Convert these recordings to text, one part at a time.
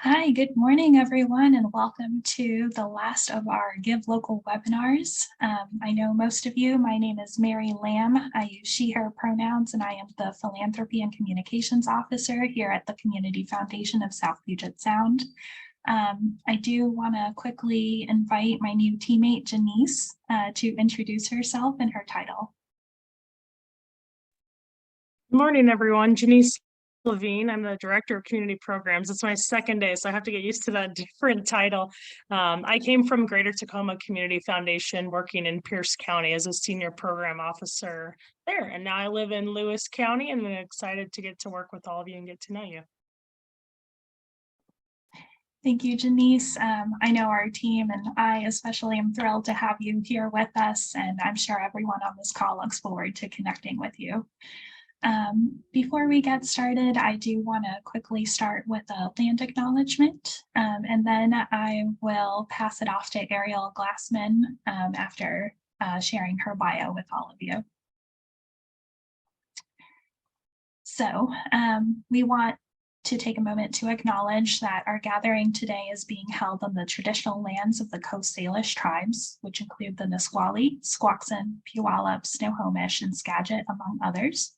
Hi, good morning, everyone, and welcome to the last of our Give Local webinars. I know most of you, my name is Mary Lamb. I use she, her pronouns, and I am the Philanthropy and Communications Officer here at the Community Foundation of South Puget Sound. I do want to quickly invite my new teammate, Janiece, to introduce herself and her title. Good morning, everyone. Janiece Levine. I'm the Director of Community Programs. It's my second day, so I have to get used to that different title. I came from Greater Tacoma Community Foundation, working in Pierce County as a Senior Program Officer there. And now I live in Lewis County, and I'm excited to get to work with all of you and get to know you. Thank you, Janiece. I know our team and I especially am thrilled to have you here with us, and I'm sure everyone on this call looks forward to connecting with you. Before we get started, I do want to quickly start with a land acknowledgement, and then I will pass it off to Ariel Glassman after sharing her bio with all of you. So we want to take a moment to acknowledge that our gathering today is being held on the traditional lands of the Coast Salish tribes, which include the Nisqually, Squaxin, Puyallup, Snohomish, and Skagit, among others.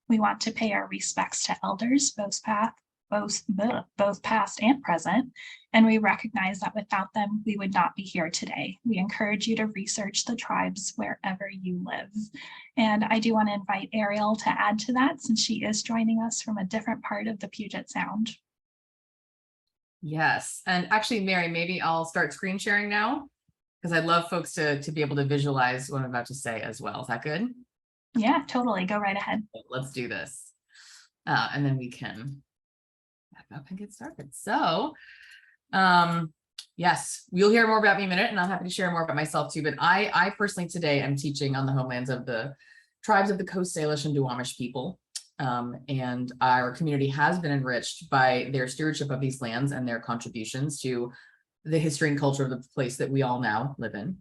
We want to pay our respects to elders, both past and present, and we recognize that without them, we would not be here today. We encourage you to research the tribes wherever you live. And I do want to invite Ariel to add to that, since she is joining us from a different part of the Puget Sound. Yes, and actually, Mary, maybe I'll start screen sharing now, because I'd love folks to be able to visualize what I'm about to say as well. Is that good? Yeah, totally. Go right ahead. Let's do this. And then we can back up and get started. So, yes, you'll hear more about me in a minute, and I'm happy to share more about myself too. But I personally today am teaching on the homelands of the tribes of the Coast Salish and Duwamish people. And our community has been enriched by their stewardship of these lands and their contributions to the history and culture of the place that we all now live in.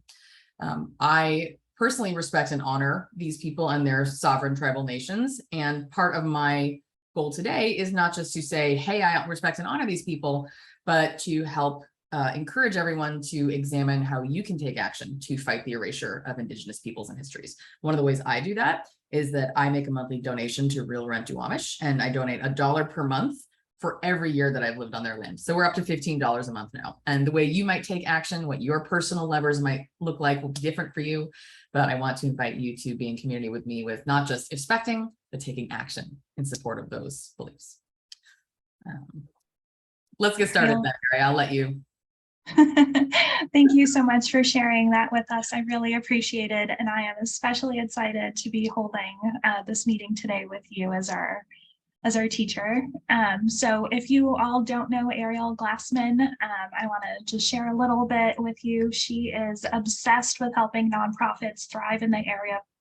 I personally respect and honor these people and their sovereign tribal nations. And part of my goal today is not just to say, hey, I respect and honor these people, but to help encourage everyone to examine how you can take action to fight the erasure of Indigenous peoples and histories. One of the ways I do that is that I make a monthly donation to Real Rent Duwamish, and I donate $1 per month for every year that I've lived on their land. So we're up to $15 a month now. And the way you might take action, what your personal levers might look like will be different for you. But I want to invite you to be in community with me with not just expecting, but taking action in support of those beliefs. Let's get started then, Mary. I'll let you. Thank you so much for sharing that with us. I really appreciate it. And I am especially excited to be holding this meeting today with you as our teacher. So if you all don't know Ariel Glassman, I want to just share a little bit with you. She is obsessed with helping nonprofits thrive in the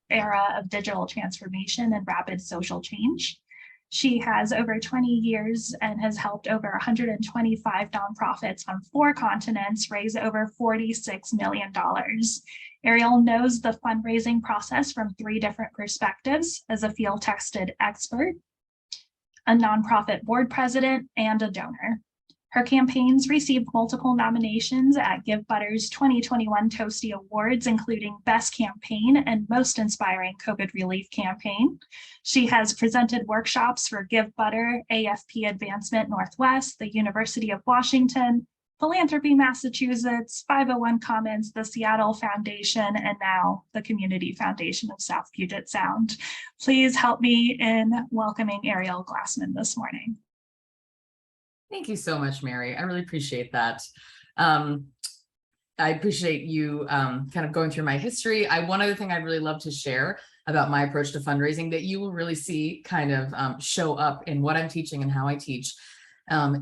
era of digital transformation and rapid social change. She has over 20 years and has helped over 125 nonprofits on 4 continents raise over $46 million. Ariel knows the fundraising process from 3 different perspectives as a field-tested expert, a nonprofit board president, and a donor. Her campaigns received multiple nominations at GiveButter's 2021 Toasty Awards, including Best Campaign and Most Inspiring COVID Relief Campaign. She has presented workshops for GiveButter, AFP Advancement Northwest, the University of Washington, Philanthropy Massachusetts, 501 Commons, the Seattle Foundation, and now the Community Foundation of South Puget Sound. Please help me in welcoming Ariel Glassman this morning. Thank you so much, Mary. I really appreciate that. I appreciate you kind of going through my history. One other thing I'd really love to share about my approach to fundraising that you will really see kind of show up in what I'm teaching and how I teach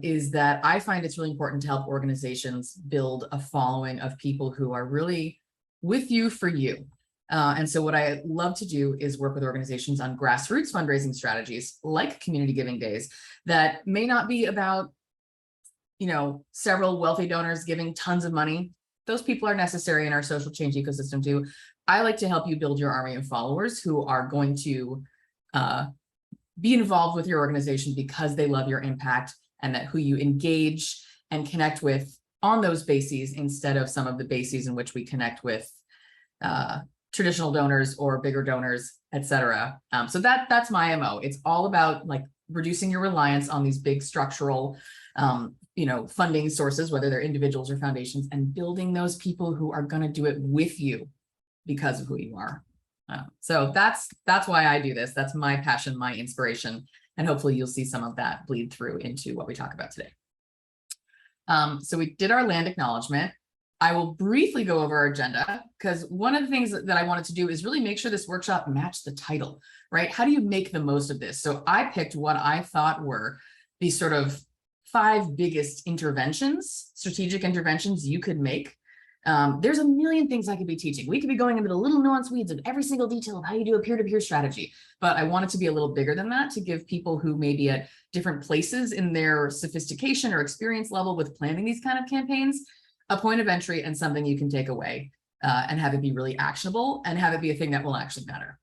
is that I find it's really important to help organizations build a following of people who are really with you for you. And so what I love to do is work with organizations on grassroots fundraising strategies like community giving days that may not be about, several wealthy donors giving tons of money. Those people are necessary in our social change ecosystem too. I like to help you build your army of followers who are going to be involved with your organization because they love your impact and that who you engage and connect with on those bases instead of some of the bases in which we connect with traditional donors or bigger donors, etc. So that's my MO. It's all about like reducing your reliance on these big structural, funding sources, whether they're individuals or foundations, and building those people who are going to do it with you because of who you are. So that's why I do this. That's my passion, my inspiration, and hopefully you'll see some of that bleed through into what we talk about today. So we did our land acknowledgement. I will briefly go over our agenda because one of the things that I wanted to do is really make sure this workshop matched the title, right? How do you make the most of this? So I picked what I thought were the sort of 5 biggest interventions, strategic interventions you could make. There's a million things I could be teaching. We could be going into the little nuanced weeds of every single detail of how you do a peer-to-peer strategy, but I want it to be a little bigger than that to give people who may be at different places in their sophistication or experience level with planning these kind of campaigns, a point of entry and something you can take away and have it be really actionable and have it be a thing that will actually matter.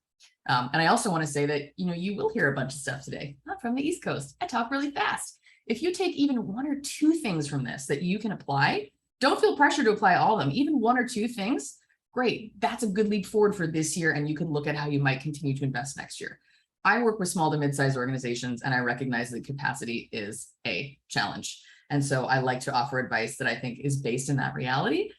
And I also want to say that, you will hear a bunch of stuff today, not from the East Coast. I talk really fast. If you take even 1 or 2 things from this that you can apply, don't feel pressure to apply all of them, even 1 or 2 things, great. That's a good leap forward for this year. And you can look at how you might continue to invest next year. I work with small to mid-sized organizations and I recognize that capacity is a challenge. And so I like to offer advice that I think is based in that reality.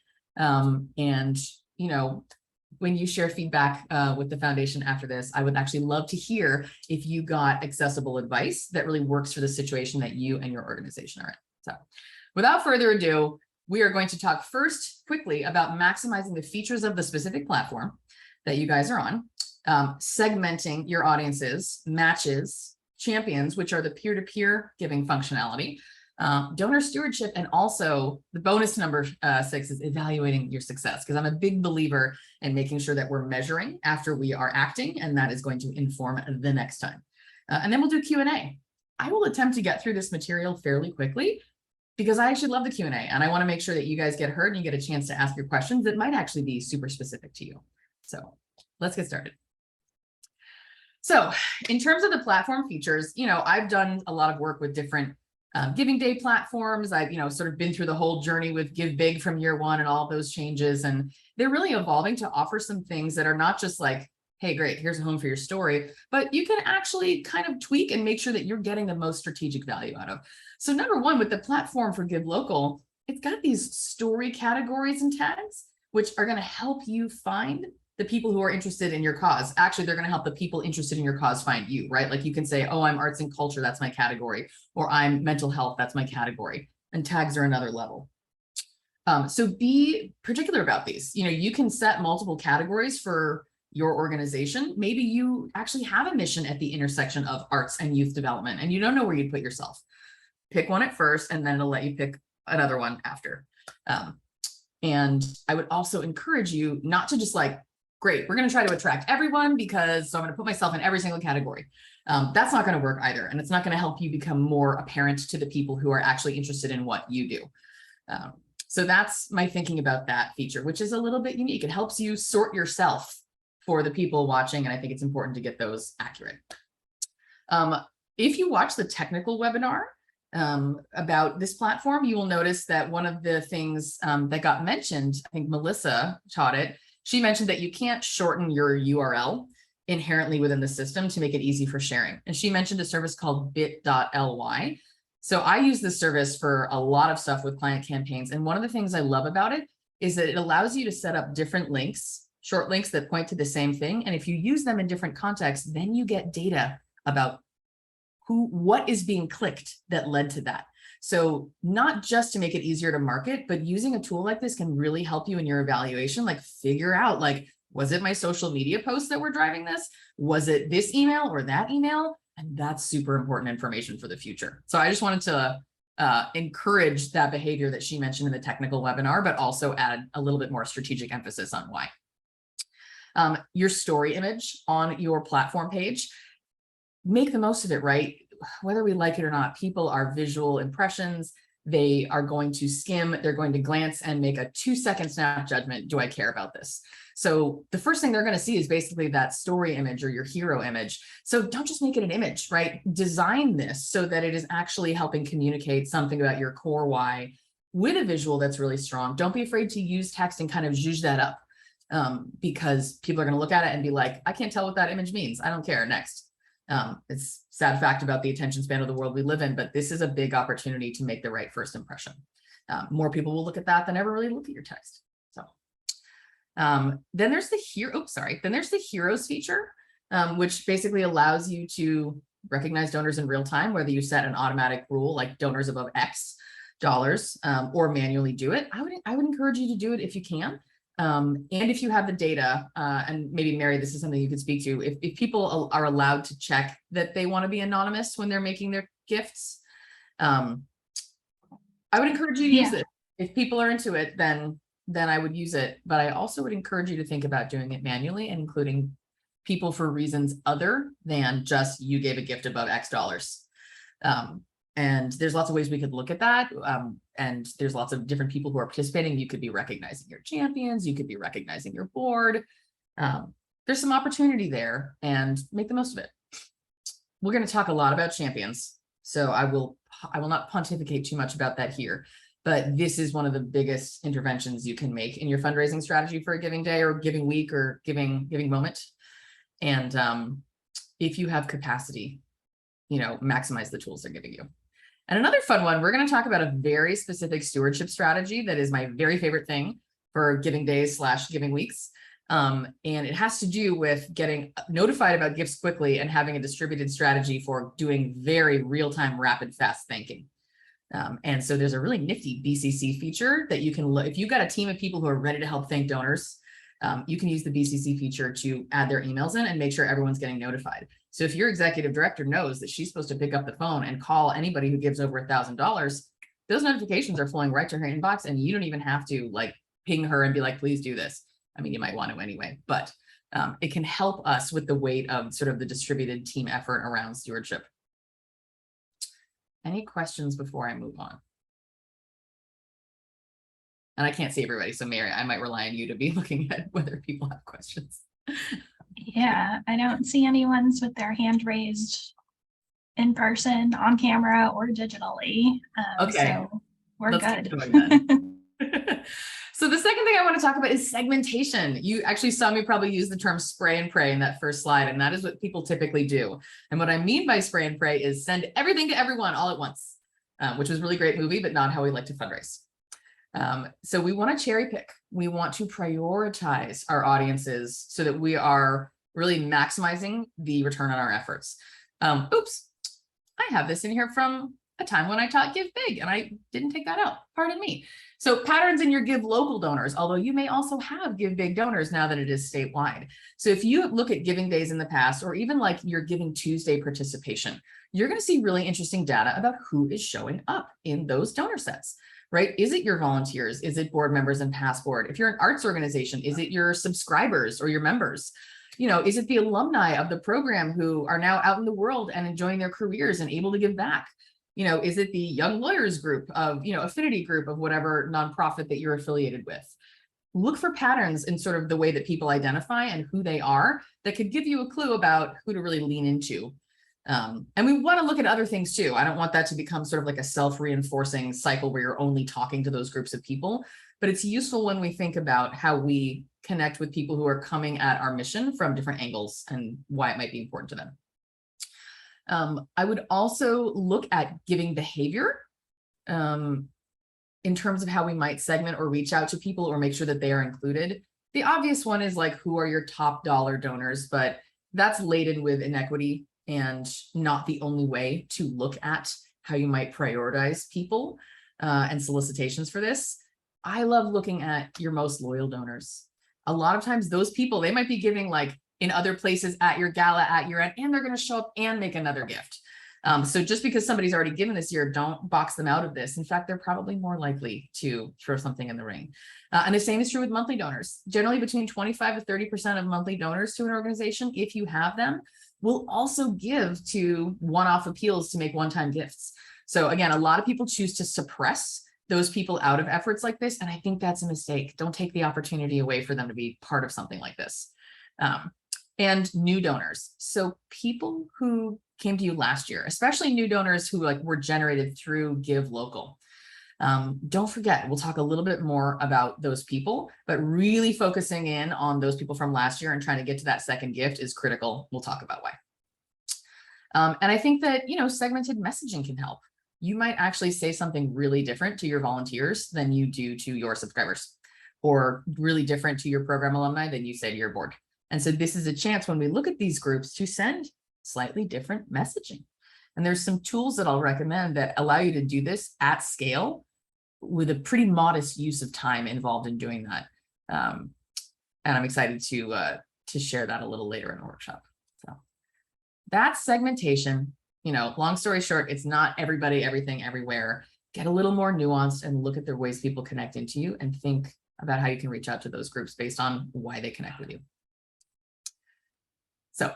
When you share feedback with the foundation after this, I would actually love to hear if you got accessible advice that really works for the situation that you and your organization are in. So without further ado, we are going to talk first quickly about maximizing the features of the specific platform that you guys are on, segmenting your audiences, matches, champions, which are the peer-to-peer giving functionality, donor stewardship, and also the bonus number 6 is evaluating your success, because I'm a big believer in making sure that we're measuring after we are acting, and that is going to inform the next time. And then we'll do Q&A. I will attempt to get through this material fairly quickly because I actually love the Q&A, and I want to make sure that you guys get heard and you get a chance to ask your questions that might actually be super specific to you. So let's get started. So in terms of the platform features, I've done a lot of work with different Giving Day platforms. I've, sort of been through the whole journey with Give Big from year 1 and all those changes. And they're really evolving to offer some things that are not just like, hey, great, here's a home for your story, but you can actually kind of tweak and make sure that you're getting the most strategic value out of. So number 1, with the platform for Give Local, it's got these story categories and tags, which are going to help you find the people who are interested in your cause. Actually, they're going to help the people interested in your cause find you, right? Like you can say, oh, I'm arts and culture, that's my category, or I'm mental health, that's my category. And tags are another level. So be particular about these. You can set multiple categories for your organization. Maybe you actually have a mission at the intersection of arts and youth development, and you don't know where you'd put yourself. Pick one at first, and then it'll let you pick another one after. And I would also encourage you not to just like, great, we're going to try to attract everyone so I'm going to put myself in every single category. That's not going to work either. And it's not going to help you become more apparent to the people who are actually interested in what you do. So that's my thinking about that feature, which is a little bit unique. It helps you sort yourself for the people watching. And I think it's important to get those accurate. If you watch the technical webinar about this platform, you will notice that one of the things that got mentioned, I think Melissa taught it, she mentioned that you can't shorten your URL inherently within the system to make it easy for sharing. And she mentioned a service called bit.ly. So I use this service for a lot of stuff with client campaigns. And one of the things I love about it is that it allows you to set up different links, short links that point to the same thing. And if you use them in different contexts, then you get data about what is being clicked that led to that. So not just to make it easier to market, but using a tool like this can really help you in your evaluation, like figure out, like, was it my social media posts that were driving this? Was it this email or that email? And that's super important information for the future. So I just wanted to encourage that behavior that she mentioned in the technical webinar, but also add a little bit more strategic emphasis on why. Your story image on your platform page, make the most of it, right? Whether we like it or not, people are visual impressions. They are going to skim, they're going to glance and make a 2-second snap judgment. Do I care about this? So the first thing they're going to see is basically that story image or your hero image. So don't just make it an image, right? Design this so that it is actually helping communicate something about your core why with a visual that's really strong. Don't be afraid to use text and kind of zhuzh that up, because people are going to look at it and be like, I can't tell what that image means. I don't care. Next. It's a sad fact about the attention span of the world we live in, but this is a big opportunity to make the right first impression. More people will look at that than ever really look at your text. So then there's the heroes feature, which basically allows you to recognize donors in real time, whether you set an automatic rule like donors above X dollars, or manually do it. I would encourage you to do it if you can. And if you have the data, and maybe Mary, this is something you could speak to, if people are allowed to check that they want to be anonymous when they're making their gifts, I would encourage you to use it. If people are into it, then I would use it. But I also would encourage you to think about doing it manually and including people for reasons other than just you gave a gift above X dollars. And there's lots of ways we could look at that. And there's lots of different people who are participating. You could be recognizing your champions. You could be recognizing your board. There's some opportunity there, and make the most of it. We're going to talk a lot about champions. So I will not pontificate too much about that here, but this is one of the biggest interventions you can make in your fundraising strategy for a giving day or giving week or giving moment. And if you have capacity, maximize the tools they're giving you. And another fun one, we're going to talk about a very specific stewardship strategy that is my very favorite thing for giving days / giving weeks. And it has to do with getting notified about gifts quickly and having a distributed strategy for doing very real-time, rapid, fast thanking. And so there's a really nifty BCC feature that you can look, if you've got a team of people who are ready to help thank donors, you can use the BCC feature to add their emails in and make sure everyone's getting notified. So if your executive director knows that she's supposed to pick up the phone and call anybody who gives over $1,000, those notifications are flowing right to her inbox, and you don't even have to ping her and be like, please do this. I mean, you might want to anyway, but it can help us with the weight of sort of the distributed team effort around stewardship. Any questions before I move on? And I can't see everybody, so Mary, I might rely on you to be looking at whether people have questions. Yeah, I don't see anyone's with their hand raised in person, on camera, or digitally. Okay, so we're let's good. keep going then. So the second thing I want to talk about is segmentation. You actually saw me probably use the term spray and pray in that first slide, and that is what people typically do. And what I mean by spray and pray is send everything to everyone all at once, which was a really great movie, but not how we like to fundraise. So we want to cherry pick. We want to prioritize our audiences so that we are really maximizing the return on our efforts. Oops, I have this in here from a time when I taught Give Big, and I didn't take that out. Pardon me. So patterns in your Give Local donors, although you may also have Give Big donors now that it is statewide. So if you look at giving days in the past, or even like your Giving Tuesday participation, you're going to see really interesting data about who is showing up in those donor sets, right? Is it your volunteers? Is it board members and past board? If you're an arts organization, is it your subscribers or your members? Is it the alumni of the program who are now out in the world and enjoying their careers and able to give back? Is it the young lawyers group of, affinity group of whatever nonprofit that you're affiliated with? Look for patterns in sort of the way that people identify and who they are that could give you a clue about who to really lean into. And we want to look at other things too. I don't want that to become sort of like a self-reinforcing cycle where you're only talking to those groups of people, but it's useful when we think about how we connect with people who are coming at our mission from different angles and why it might be important to them. I would also look at giving behavior in terms of how we might segment or reach out to people or make sure that they are included. The obvious one is like, who are your top dollar donors, but that's laden with inequity and not the only way to look at how you might prioritize people and solicitations for this. I love looking at your most loyal donors. A lot of times those people, they might be giving like in other places at your gala, at your end, and they're going to show up and make another gift. So just because somebody's already given this year, don't box them out of this. In fact, they're probably more likely to throw something in the ring. And the same is true with monthly donors. Generally between 25 to 30% of monthly donors to an organization, if you have them, will also give to one-off appeals to make one-time gifts. So again, a lot of people choose to suppress those people out of efforts like this. And I think that's a mistake. Don't take the opportunity away for them to be part of something like this. And new donors. So people who came to you last year, especially new donors who were generated through Give Local. Don't forget, we'll talk a little bit more about those people, but really focusing in on those people from last year and trying to get to that second gift is critical. We'll talk about why. And I think that, segmented messaging can help. You might actually say something really different to your volunteers than you do to your subscribers, or really different to your program alumni than you say to your board. And so this is a chance when we look at these groups to send slightly different messaging. And there's some tools that I'll recommend that allow you to do this at scale with a pretty modest use of time involved in doing that. And I'm excited to share that a little later in the workshop. So that's segmentation. Long story short, it's not everybody, everything, everywhere. Get a little more nuanced and look at the ways people connect into you and think about how you can reach out to those groups based on why they connect with you. So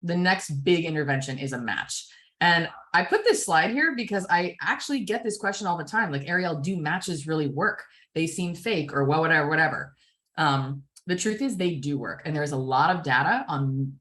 the next big intervention is a match. And I put this slide here because I actually get this question all the time, like, Ariel, do matches really work? They seem fake or whatever. The truth is they do work. And there's a lot of data on,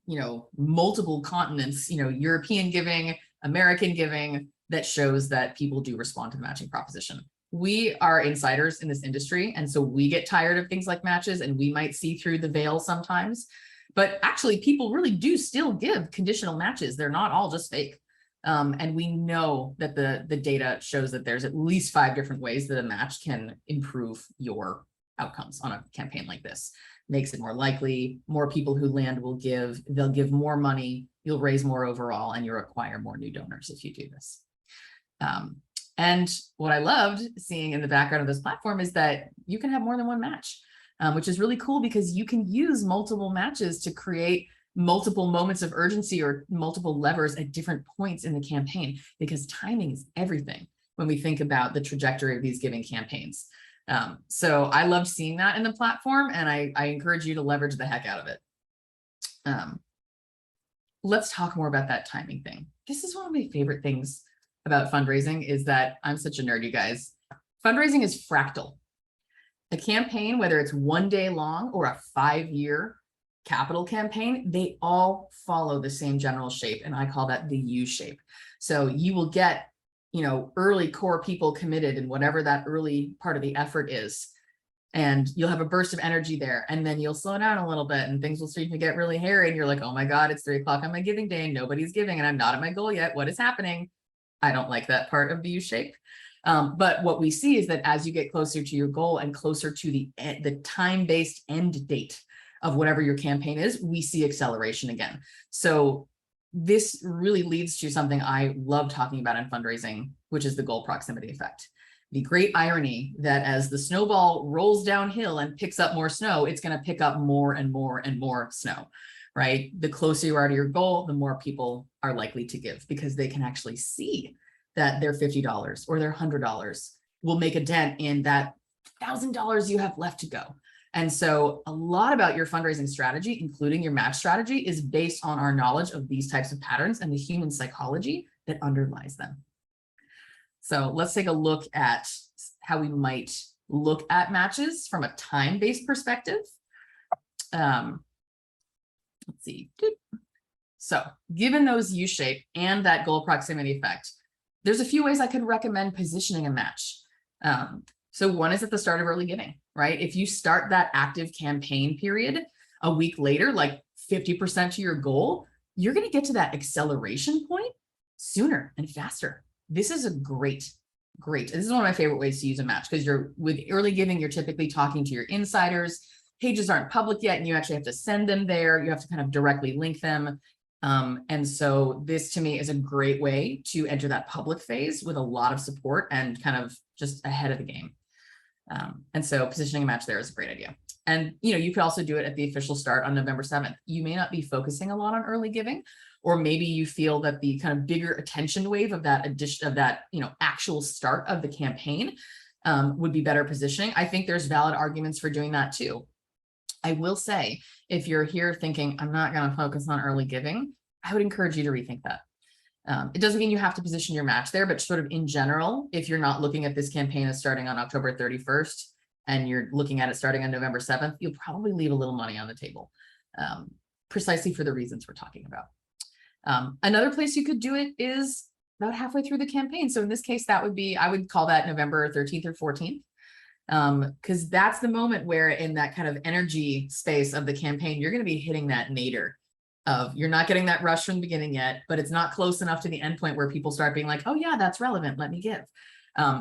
multiple continents, European giving, American giving, that shows that people do respond to the matching proposition. We are insiders in this industry. And so we get tired of things like matches, and we might see through the veil sometimes. But actually, people really do still give conditional matches. They're not all just fake. And we know that the data shows that there's at least 5 different ways that a match can improve your outcomes on a campaign like this. Makes it more likely, more people who land will give, they'll give more money, you'll raise more overall, and you'll acquire more new donors if you do this. And what I loved seeing in the background of this platform is that you can have more than one match, which is really cool because you can use multiple matches to create multiple moments of urgency or multiple levers at different points in the campaign, because timing is everything when we think about the trajectory of these giving campaigns. So I love seeing that in the platform, and I encourage you to leverage the heck out of it. Let's talk more about that timing thing. This is one of my favorite things about fundraising, is that I'm such a nerd, you guys. Fundraising is fractal. A campaign, whether it's 1 day long or a 5-year capital campaign, they all follow the same general shape, and I call that the U shape. So you will get, early core people committed in whatever that early part of the effort is, and you'll have a burst of energy there, and then you'll slow down a little bit and things will start to get really hairy, and you're like, oh my God, it's 3 o'clock on my giving day and nobody's giving and I'm not at my goal yet. What is happening? I don't like that part of the U shape. But what we see is that as you get closer to your goal and closer to the time-based end date of whatever your campaign is, we see acceleration again. So this really leads to something I love talking about in fundraising, which is the goal proximity effect. The great irony that as the snowball rolls downhill and picks up more snow, it's going to pick up more and more and more snow, right? The closer you are to your goal, the more people are likely to give, because they can actually see that their $50 or their $100 will make a dent in that $1,000 you have left to go. And so a lot about your fundraising strategy, including your match strategy, is based on our knowledge of these types of patterns and the human psychology that underlies them. So let's take a look at how we might look at matches from a time-based perspective. Let's see. So given those U-shape and that goal proximity effect, there's a few ways I could recommend positioning a match. So one is at the start of early giving, right? If you start that active campaign period a week later, like 50% to your goal, you're going to get to that acceleration point sooner and faster. This is a great. This is one of my favorite ways to use a match, because with early giving, you're typically talking to your insiders. Pages aren't public yet, and you actually have to send them there. You have to kind of directly link them. And so this to me is a great way to enter that public phase with a lot of support and kind of just ahead of the game. And so positioning a match there is a great idea. And, you could also do it at the official start on November 7th. You may not be focusing a lot on early giving, or maybe you feel that the kind of bigger attention wave of that actual start of the campaign would be better positioning. I think there's valid arguments for doing that too. I will say, if you're here thinking, I'm not going to focus on early giving, I would encourage you to rethink that. It doesn't mean you have to position your match there, but sort of in general, if you're not looking at this campaign as starting on October 31st and you're looking at it starting on November 7th, you'll probably leave a little money on the table, precisely for the reasons we're talking about. Another place you could do it is about halfway through the campaign. So in this case, that would be, I would call that November 13th or 14th. Because that's the moment where in that kind of energy space of the campaign, you're going to be hitting that nadir of you're not getting that rush from the beginning yet, but it's not close enough to the end point where people start being like, oh yeah, that's relevant, let me give.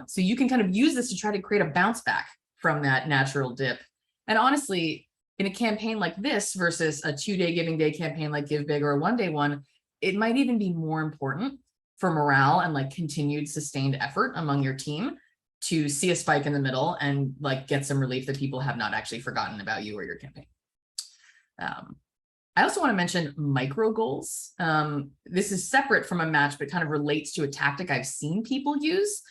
So you can kind of use this to try to create a bounce back from that natural dip. And honestly, in a campaign like this versus a 2-day giving day campaign like Give Big or a 1-day one, it might even be more important for morale and like continued sustained effort among your team to see a spike in the middle and like get some relief that people have not actually forgotten about you or your campaign. I also want to mention micro goals. This is separate from a match, but kind of relates to a tactic I've seen people use.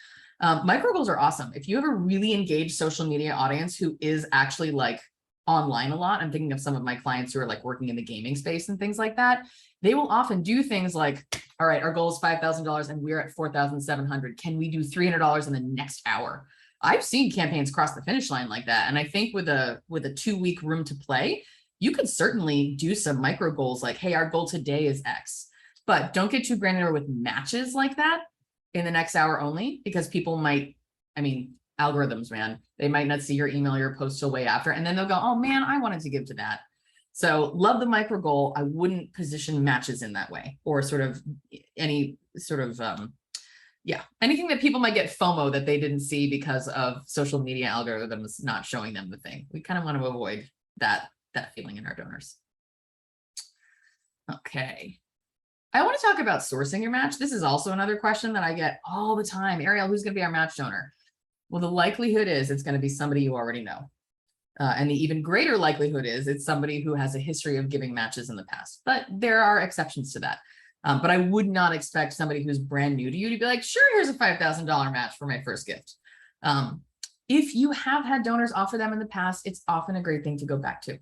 Micro goals are awesome. If you have a really engaged social media audience who is actually like online a lot, I'm thinking of some of my clients who are like working in the gaming space and things like that. They will often do things like, all right, our goal is $5,000 and we're at 4,700. Can we do $300 in the next hour? I've seen campaigns cross the finish line like that. And I think with a 2-week room to play, you could certainly do some micro goals like, hey, our goal today is X, but don't get too granular with matches like that in the next hour only, because people might, I mean, algorithms, man, they might not see your email or your post till way after, and then they'll go, oh man, I wanted to give to that. So love the micro goal. I wouldn't position matches in that way, or sort of any sort of, anything that people might get FOMO that they didn't see because of social media algorithms not showing them the thing. We kind of want to avoid that feeling in our donors. Okay. I want to talk about sourcing your match. This is also another question that I get all the time. Ariel, who's going to be our match donor? Well, the likelihood is it's going to be somebody you already know. And the even greater likelihood is it's somebody who has a history of giving matches in the past, but there are exceptions to that. But I would not expect somebody who's brand new to you to be like, sure, here's a $5,000 match for my first gift. If you have had donors offer them in the past, it's often a great thing to go back to.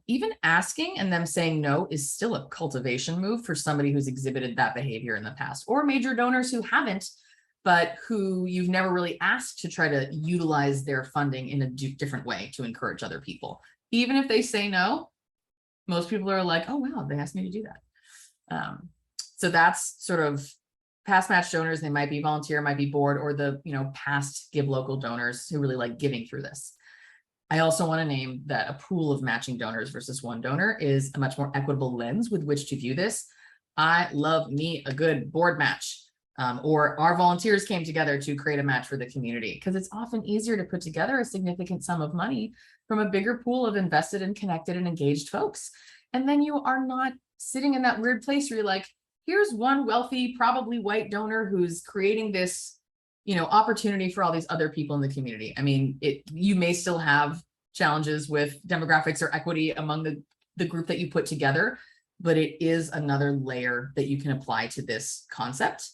Even asking and them saying no is still a cultivation move for somebody who's exhibited that behavior in the past, or major donors who haven't, but who you've never really asked to try to utilize their funding in a different way to encourage other people. Even if they say no, most people are like, oh, wow, they asked me to do that. So that's sort of past match donors. They might be volunteer, might be board, or the past Give Local donors who really like giving through this. I also want to name that a pool of matching donors versus one donor is a much more equitable lens with which to view this. I love me a good board match, or our volunteers came together to create a match for the community, because it's often easier to put together a significant sum of money from a bigger pool of invested and connected and engaged folks. And then you are not sitting in that weird place where you're like, here's one wealthy, probably white donor who's creating this opportunity for all these other people in the community. I mean, you may still have challenges with demographics or equity among the group that you put together, but it is another layer that you can apply to this concept.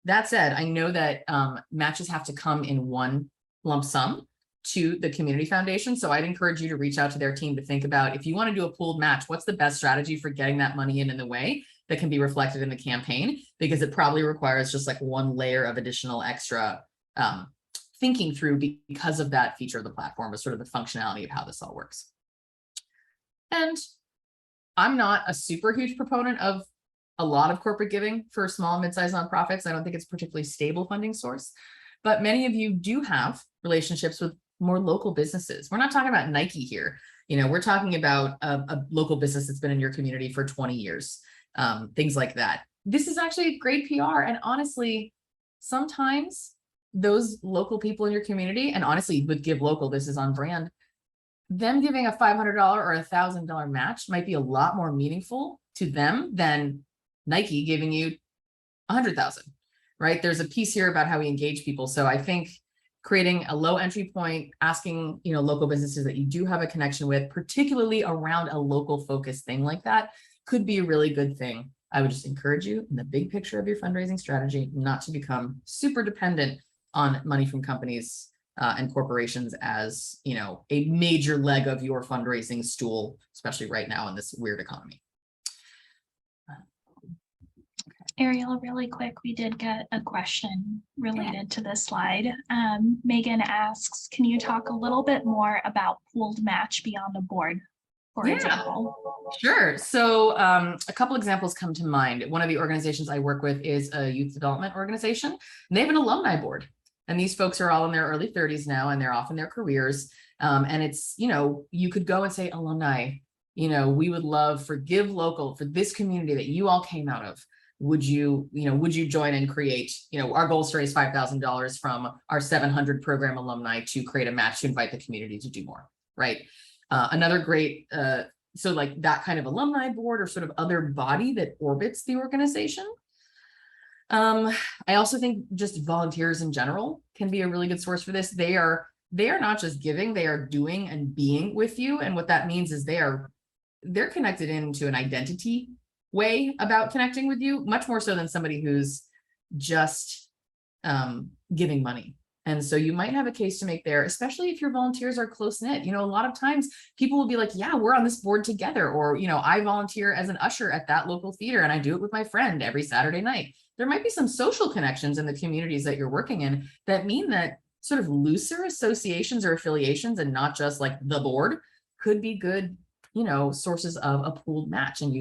That said, I know that matches have to come in one lump sum to the community foundation. So I'd encourage you to reach out to their team to think about, if you want to do a pooled match, what's the best strategy for getting that money in the way that can be reflected in the campaign, because it probably requires just like one layer of additional extra thinking through because of that feature of the platform, is sort of the functionality of how this all works. And I'm not a super huge proponent of a lot of corporate giving for small and mid-sized nonprofits. I don't think it's a particularly stable funding source, but many of you do have relationships with more local businesses. We're not talking about Nike here. We're talking about a local business that's been in your community for 20 years. Things like that. This is actually great PR. And honestly, sometimes those local people in your community, and honestly with Give Local, this is on brand, them giving a $500 or $1,000 match might be a lot more meaningful to them than Nike giving you 100,000, right? There's a piece here about how we engage people. So I think creating a low entry point, asking, local businesses that you do have a connection with, particularly around a local focused thing like that, could be a really good thing. I would just encourage you in the big picture of your fundraising strategy, not to become super dependent on money from companies and corporations as, a major leg of your fundraising stool, especially right now in this weird economy. Ariel, really quick, we did get a question related to this slide. Megan asks, can you talk a little bit more about pooled match beyond the board? for example? Sure. So a couple examples come to mind. One of the organizations I work with is a youth development organization, and they have an alumni board. And these folks are all in their early 30s now, and they're off in their careers. And it's, you could go and say, alumni, we would love for Give Local, for this community that you all came out of. Would you join and create, our goal is to raise $5,000 from our 700 program alumni to create a match to invite the community to do more, right? Another great, so like that kind of alumni board or sort of other body that orbits the organization. I also think just volunteers in general can be a really good source for this. They are not just giving, they are doing and being with you. And what that means is they're connected into an identity way about connecting with you, much more so than somebody who's just giving money. And so you might have a case to make there, especially if your volunteers are close knit. A lot of times people will be like, yeah, we're on this board together. Or, I volunteer as an usher at that local theater and I do it with my friend every Saturday night. There might be some social connections in the communities that you're working in that mean that sort of looser associations or affiliations and not just like the board could be good, sources of a pooled match. And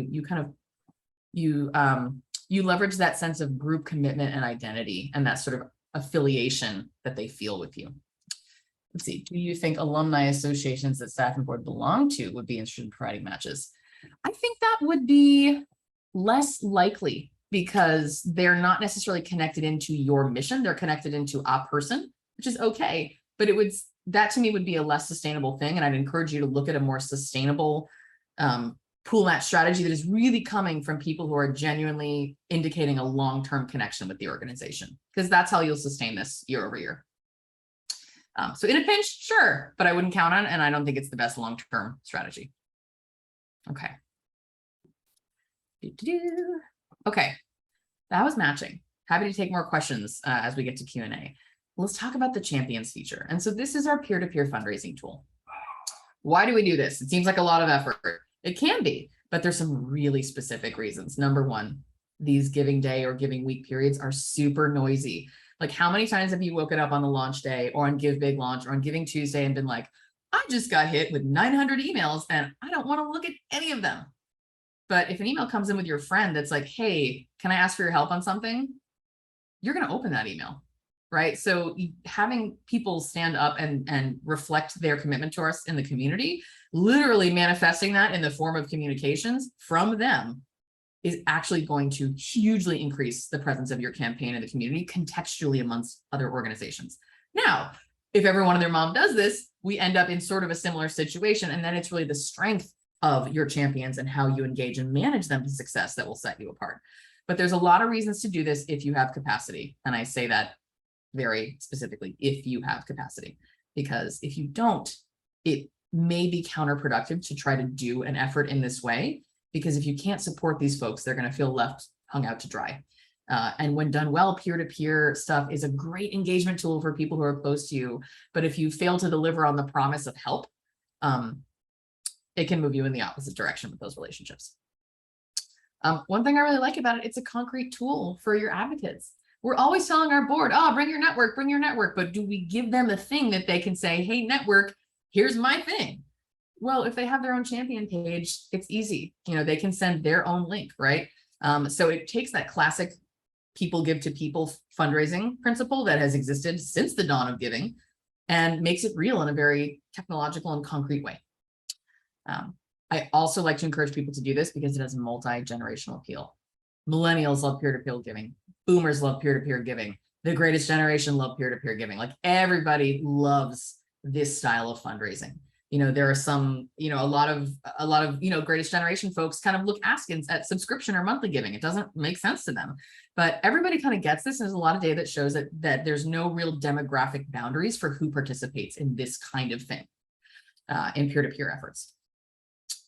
you leverage that sense of group commitment and identity and that sort of affiliation that they feel with you. Let's see, do you think alumni associations that staff and board belong to would be interested in providing matches? I think that would be less likely because they're not necessarily connected into your mission. They're connected into a person, which is okay, but that to me would be a less sustainable thing. And I'd encourage you to look at a more sustainable pool match strategy that is really coming from people who are genuinely indicating a long-term connection with the organization, because that's how you'll sustain this year over year. So in a pinch, sure, but I wouldn't count on it, and I don't think it's the best long-term strategy. Okay. Okay, that was matching. Happy to take more questions as we get to Q&A. Let's talk about the champions feature. And so this is our peer-to-peer fundraising tool. Why do we do this? It seems like a lot of effort. It can be, but there's some really specific reasons. Number one, these giving day or giving week periods are super noisy. Like, how many times have you woken up on the launch day or on Give Big Launch or on Giving Tuesday and been like, I just got hit with 900 emails and I don't want to look at any of them. But if an email comes in with your friend that's like, hey, can I ask for your help on something? You're going to open that email, right? So having people stand up and reflect their commitment to us in the community, literally manifesting that in the form of communications from them, is actually going to hugely increase the presence of your campaign in the community contextually amongst other organizations. Now, if everyone and their mom does this, we end up in sort of a similar situation. And then it's really the strength of your champions and how you engage and manage them to success that will set you apart. But there's a lot of reasons to do this if you have capacity. And I say that very specifically, if you have capacity, because if you don't, it may be counterproductive to try to do an effort in this way, because if you can't support these folks, they're going to feel left hung out to dry. And when done well, peer-to-peer stuff is a great engagement tool for people who are close to you. But if you fail to deliver on the promise of help, it can move you in the opposite direction with those relationships. One thing I really like about it, it's a concrete tool for your advocates. We're always telling our board, oh, bring your network. But do we give them a thing that they can say, hey, network, here's my thing? Well, if they have their own champion page, it's easy. They can send their own link, right? So it takes that classic people give to people fundraising principle that has existed since the dawn of giving and makes it real in a very technological and concrete way. I also like to encourage people to do this because it has multi-generational appeal. Millennials love peer-to-peer giving. Boomers love peer-to-peer giving. The greatest generation love peer-to-peer giving. Like, everybody loves this style of fundraising. There are some, a lot of, greatest generation folks kind of look askance at subscription or monthly giving. It doesn't make sense to them, but everybody kind of gets this. And there's a lot of data that shows that there's no real demographic boundaries for who participates in this kind of thing in peer-to-peer efforts.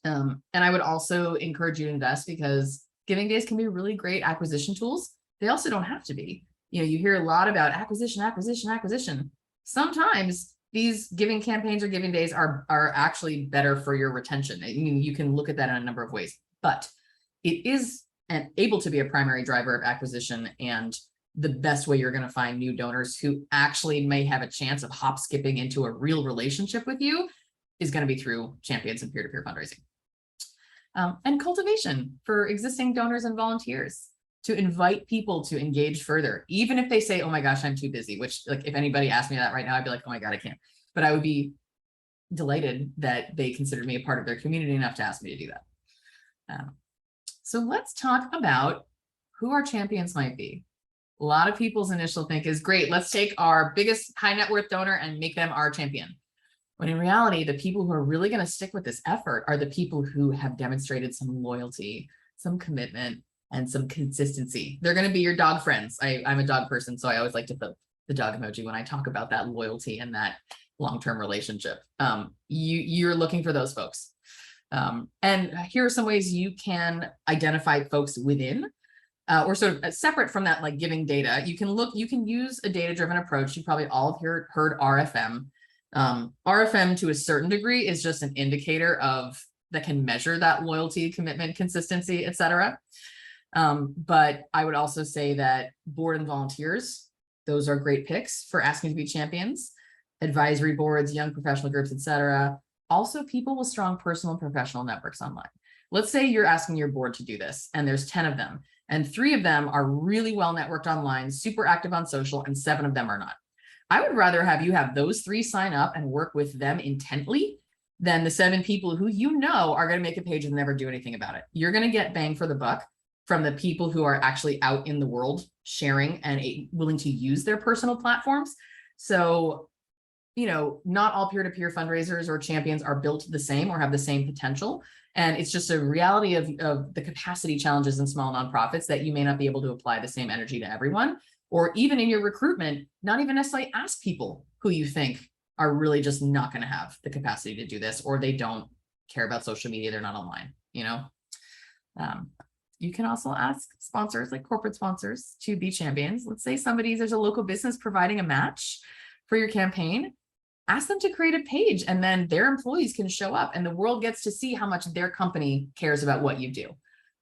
And I would also encourage you to invest, because giving days can be really great acquisition tools. They also don't have to be. You hear a lot about acquisition. Sometimes these giving campaigns or giving days are actually better for your retention. I mean, you can look at that in a number of ways, but it is able to be a primary driver of acquisition, and the best way you're going to find new donors who actually may have a chance of hop skipping into a real relationship with you is going to be through champions and peer-to-peer fundraising. And cultivation for existing donors and volunteers to invite people to engage further, even if they say, oh my gosh, I'm too busy, which like if anybody asked me that right now, I'd be like, oh my God, I can't. But I would be delighted that they considered me a part of their community enough to ask me to do that. So let's talk about who our champions might be. A lot of people's initial think is great. Let's take our biggest high net worth donor and make them our champion. When in reality, the people who are really going to stick with this effort are the people who have demonstrated some loyalty, some commitment, and some consistency. They're going to be your dog friends. I'm a dog person, so I always like to put the dog emoji when I talk about that loyalty and that long-term relationship. You're looking for those folks. And here are some ways you can identify folks within or sort of separate from that, like giving data. You can use a data-driven approach. You probably all have heard RFM. RFM to a certain degree is just an indicator that can measure that loyalty, commitment, consistency, et cetera. But I would also say that board and volunteers, those are great picks for asking to be champions. Advisory boards, young professional groups, et cetera. Also people with strong personal and professional networks online. Let's say you're asking your board to do this and there's 10 of them and 3 of them are really well networked online, super active on social, and 7 of them are not. I would rather have you have those 3 sign up and work with them intently than the 7 people who you know are going to make a page and never do anything about it. You're going to get bang for the buck from the people who are actually out in the world sharing and willing to use their personal platforms. So, you know, not all peer-to-peer fundraisers or champions are built the same or have the same potential. And it's just a reality of the capacity challenges in small nonprofits that you may not be able to apply the same energy to everyone, or even in your recruitment, not even necessarily ask people who you think are really just not going to have the capacity to do this, or they don't care about social media, they're not online, you know. You can also ask sponsors, like corporate sponsors, to be champions. Let's say there's a local business providing a match for your campaign. Ask them to create a page and then their employees can show up and the world gets to see how much their company cares about what you do,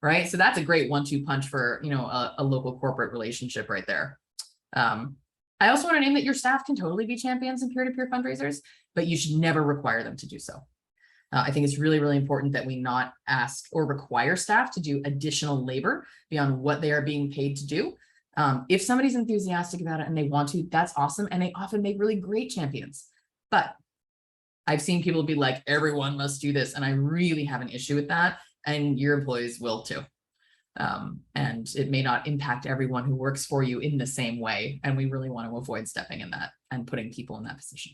right? So that's a great 1-2 punch for, you know, a local corporate relationship right there. I also want to name that your staff can totally be champions in peer-to-peer fundraisers, but you should never require them to do so. I think it's really, really important that we not ask or require staff to do additional labor beyond what they are being paid to do. If somebody's enthusiastic about it and they want to, that's awesome. And they often make really great champions. But I've seen people be like, everyone must do this. And I really have an issue with that. And your employees will too. And it may not impact everyone who works for you in the same way. And we really want to avoid stepping in that and putting people in that position.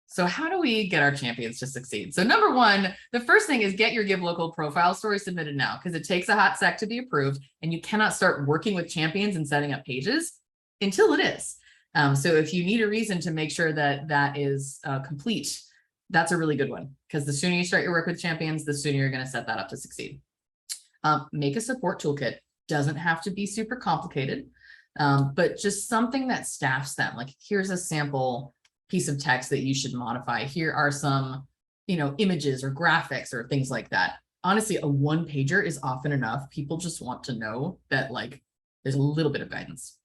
So how do we get our champions to succeed? So number 1, the first thing is get your Give Local profile story submitted now, because it takes a hot sec to be approved and you cannot start working with champions and setting up pages until it is. So if you need a reason to make sure that that is complete, that's a really good one, because the sooner you start your work with champions, the sooner you're going to set that up to succeed. Make a support toolkit. Doesn't have to be super complicated, but just something that staffs them. Like, here's a sample piece of text that you should modify. Here are some, you know, images or graphics or things like that. Honestly, a 1-pager is often enough. People just want to know that, like, there's a little bit of guidance.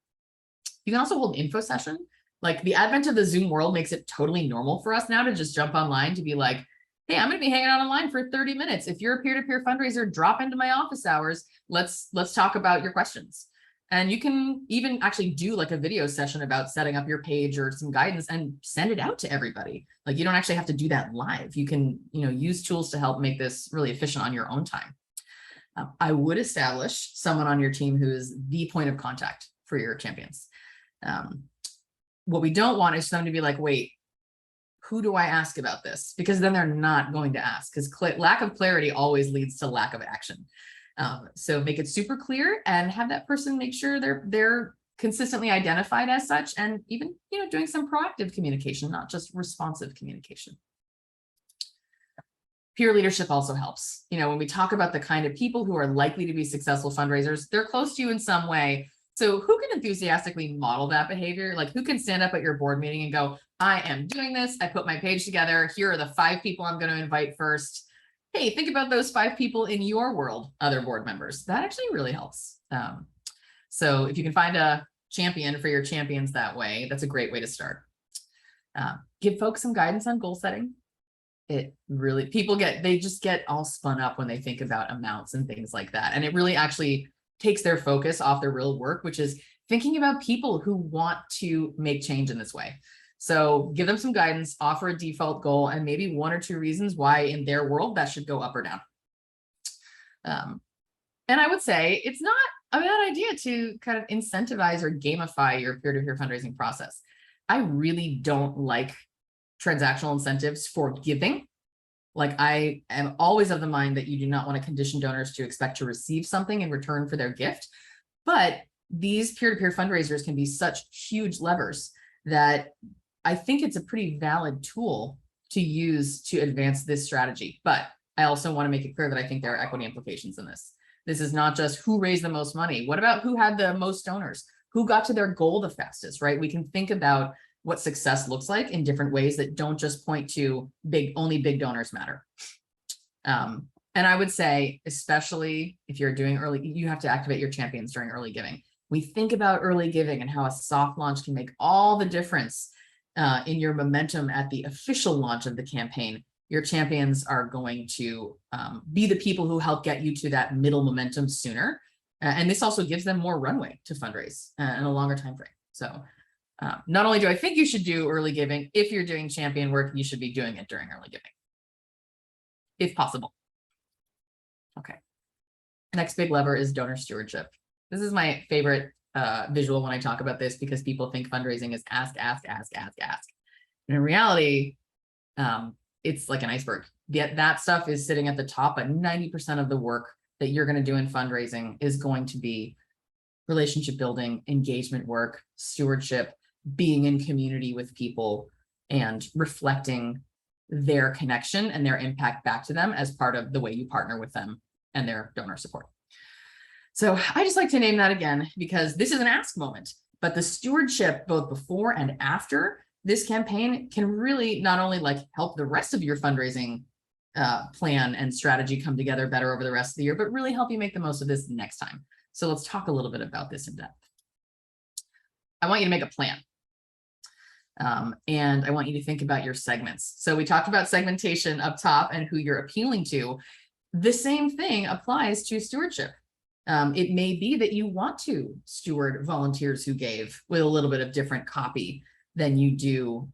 You can also hold an info session. Like, the advent of the Zoom world makes it totally normal for us now to just jump online to be like, hey, I'm going to be hanging out online for 30 minutes. If you're a peer-to-peer fundraiser, drop into my office hours. Let's talk about your questions. And you can even actually do like a video session about setting up your page or some guidance and send it out to everybody. Like, you don't actually have to do that live. You can, you know, use tools to help make this really efficient on your own time. I would establish someone on your team who is the point of contact for your champions. What we don't want is someone to be like, wait, who do I ask about this? Because then they're not going to ask, because lack of clarity always leads to lack of action. So make it super clear and have that person make sure they're consistently identified as such, and even, you know, doing some proactive communication, not just responsive communication. Peer leadership also helps. You know, when we talk about the kind of people who are likely to be successful fundraisers, they're close to you in some way. So who can enthusiastically model that behavior? Like, who can stand up at your board meeting and go, I am doing this. I put my page together. Here are the 5 people I'm going to invite first. Hey, think about those 5 people in your world, other board members. That actually really helps. So if you can find a champion for your champions that way, that's a great way to start. Give folks some guidance on goal setting. it really, they just get all spun up when they think about amounts and things like that. And it really actually takes their focus off their real work, which is thinking about people who want to make change in this way. So give them some guidance, offer a default goal, and maybe 1 or 2 reasons why in their world that should go up or down. And I would say it's not a bad idea to kind of incentivize or gamify your peer-to-peer fundraising process. I really don't like transactional incentives for giving. Like, I am always of the mind that you do not want to condition donors to expect to receive something in return for their gift. But these peer-to-peer fundraisers can be such huge levers that I think it's a pretty valid tool to use to advance this strategy. But I also want to make it clear that I think there are equity implications in this. This is not just who raised the most money. What about who had the most donors? Who got to their goal the fastest, right? We can think about what success looks like in different ways that don't just point to only big donors matter. And I would say, especially if you're doing early, you have to activate your champions during early giving. We think about early giving and how a soft launch can make all the difference in your momentum at the official launch of the campaign. Your champions are going to be the people who help get you to that middle momentum sooner. And this also gives them more runway to fundraise and a longer time frame. So not only do I think you should do early giving, if you're doing champion work, you should be doing it during early giving, if possible. Okay. Next big lever is donor stewardship. This is my favorite visual when I talk about this, because people think fundraising is ask. And in reality, it's like an iceberg. Yet that stuff is sitting at the top, but 90% of the work that you're going to do in fundraising is going to be relationship building, engagement work, stewardship, being in community with people, and reflecting their connection and their impact back to them as part of the way you partner with them and their donor support. So I just like to name that again, because this is an ask moment, but the stewardship both before and after this campaign can really not only like help the rest of your fundraising plan and strategy come together better over the rest of the year, but really help you make the most of this next time. So let's talk a little bit about this in depth. I want you to make a plan. And I want you to think about your segments. So we talked about segmentation up top and who you're appealing to. The same thing applies to stewardship. It may be that you want to steward volunteers who gave with a little bit of different copy than you do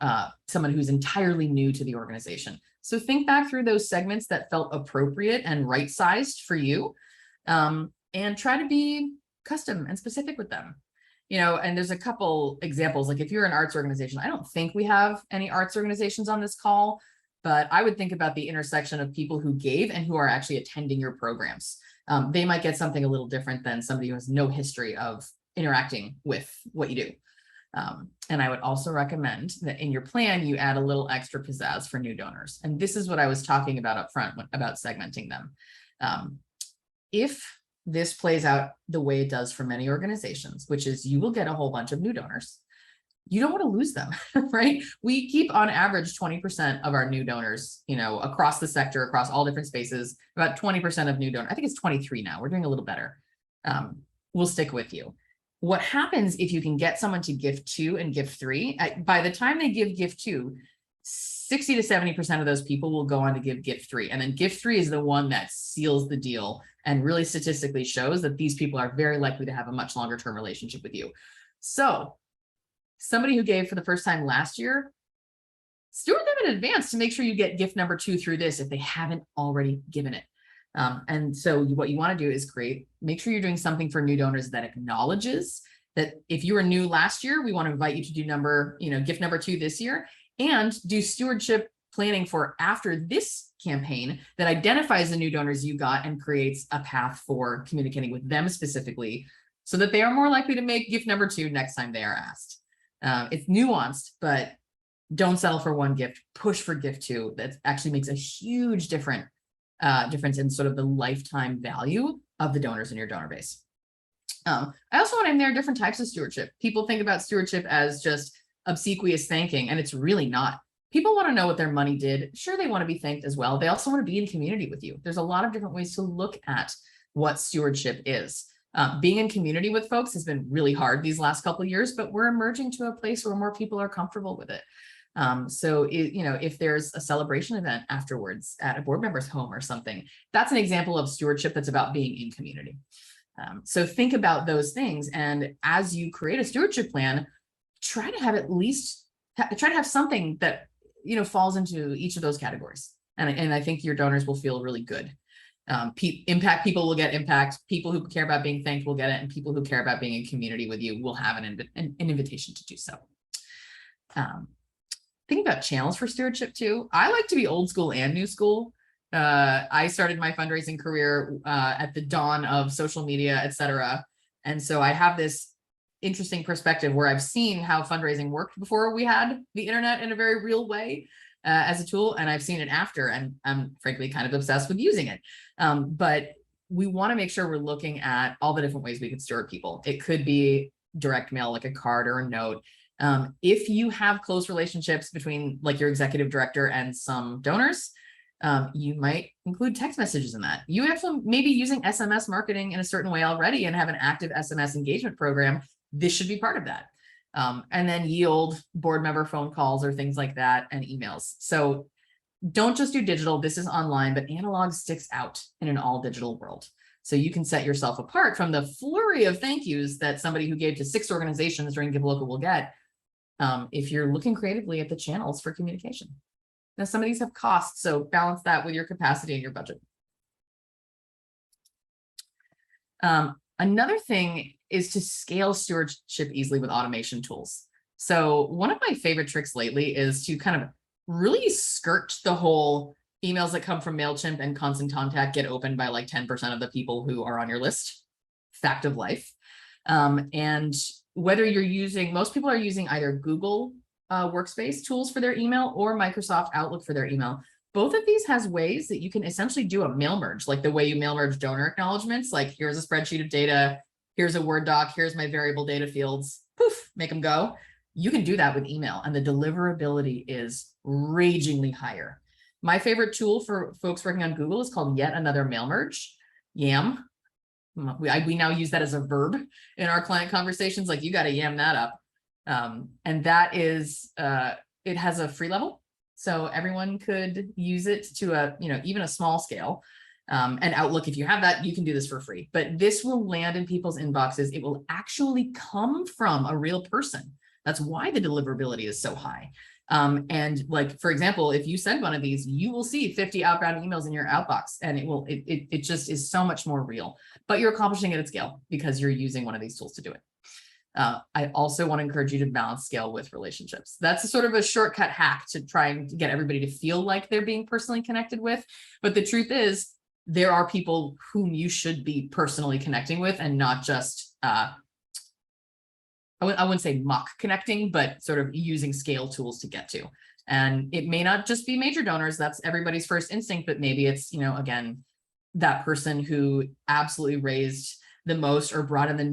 someone who's entirely new to the organization. So think back through those segments that felt appropriate and right-sized for you, and try to be custom and specific with them. You know, and there's a couple examples, like if you're an arts organization, I don't think we have any arts organizations on this call, but I would think about the intersection of people who gave and who are actually attending your programs. They might get something a little different than somebody who has no history of interacting with what you do. And I would also recommend that in your plan, you add a little extra pizzazz for new donors. And this is what I was talking about up front about segmenting them. If this plays out the way it does for many organizations, which is you will get a whole bunch of new donors, you don't want to lose them, right? We keep on average 20% of our new donors, you know, across the sector, across all different spaces, about 20% of new donors. I think it's 23 now. We're doing a little better. We'll stick with you. What happens if you can get someone to gift 2 and gift 3, by the time they give gift 2, 60 to 70% of those people will go on to give gift 3. And then gift 3 is the one that seals the deal and really statistically shows that these people are very likely to have a much longer term relationship with you. So somebody who gave for the first time last year, steward them in advance to make sure you get gift number 2 through this if they haven't already given it. And so what you want to do is make sure you're doing something for new donors that acknowledges that if you were new last year, we want to invite you to do gift number 2 this year, and do stewardship planning for after this campaign that identifies the new donors you got and creates a path for communicating with them specifically so that they are more likely to make gift number 2 next time they are asked. It's nuanced, but don't settle for one gift, push for gift 2. That actually makes a huge difference in sort of the lifetime value of the donors in your donor base. I also want to name there are different types of stewardship. People think about stewardship as just obsequious thanking, and it's really not. People want to know what their money did. Sure, they want to be thanked as well. They also want to be in community with you. There's a lot of different ways to look at what stewardship is. Being in community with folks has been really hard these last couple of years, but we're emerging to a place where more people are comfortable with it. So if there's a celebration event afterwards at a board member's home or something, that's an example of stewardship that's about being in community. So think about those things. And as you create a stewardship plan, try to have at least, try to have something that, falls into each of those categories. And I think your donors will feel really good. Impact people will get impact. People who care about being thanked will get it. And people who care about being in community with you will have an invitation to do so. Think about channels for stewardship too. I like to be old school and new school. I started my fundraising career at the dawn of social media, et cetera. And so I have this interesting perspective where I've seen how fundraising worked before we had the internet in a very real way as a tool. And I've seen it after, and I'm frankly kind of obsessed with using it. But we want to make sure we're looking at all the different ways we can steward people. It could be direct mail, like a card or a note. If you have close relationships between like your executive director and some donors, you might include text messages in that. You have some maybe using SMS marketing in a certain way already and have an active SMS engagement program. This should be part of that. And then yield board member phone calls or things like that and emails. So don't just do digital. This is online, but analog sticks out in an all digital world. So you can set yourself apart from the flurry of thank yous that somebody who gave to 6 organizations during Give Local will get. If you're looking creatively at the channels for communication. Now, some of these have costs, so balance that with your capacity and your budget. Another thing is to scale stewardship easily with automation tools. So one of my favorite tricks lately is to kind of really skirt the whole emails that come from MailChimp and Constant Contact get opened by like 10% of the people who are on your list. Fact of life. And whether you're using, most people are using either Google Workspace tools for their email or Microsoft Outlook for their email. Both of these has ways that you can essentially do a mail merge, like the way you mail merge donor acknowledgements, like here's a spreadsheet of data, here's a Word doc, here's my variable data fields, poof, make them go. You can do that with email, and the deliverability is ragingly higher. My favorite tool for folks working on Google is called Yet Another Mail Merge, YAM. We now use that as a verb in our client conversations, like you got to yam that up. And that is, it has a free level. So everyone could use it to a, even a small scale. And Outlook, if you have that, you can do this for free. But this will land in people's inboxes. It will actually come from a real person. That's why the deliverability is so high. And like, for example, if you send one of these, you will see 50 outbound emails in your outbox, and it just is so much more real, but you're accomplishing it at scale because you're using one of these tools to do it. I also want to encourage you to balance scale with relationships. That's sort of a shortcut hack to try and get everybody to feel like they're being personally connected with. But the truth is, there are people whom you should be personally connecting with, and not just, I wouldn't say mock connecting, but sort of using scale tools to get to. And it may not just be major donors. That's everybody's first instinct, but maybe it's, again, that person who absolutely raised the most or brought in the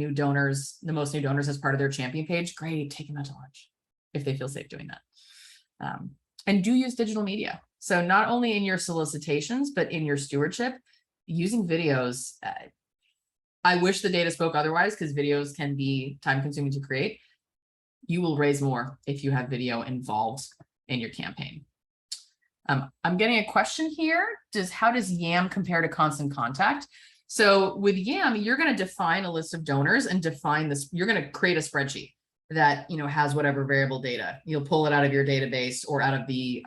most new donors as part of their champion page. Great, take them out to lunch if they feel safe doing that. And do use digital media. So not only in your solicitations, but in your stewardship, using videos. I wish the data spoke otherwise, because videos can be time consuming to create. You will raise more if you have video involved in your campaign. I'm getting a question here. How does YAM compare to Constant Contact? So with YAM, you're going to define a list of donors and define this. You're going to create a spreadsheet that has whatever variable data. You'll pull it out of your database or out of the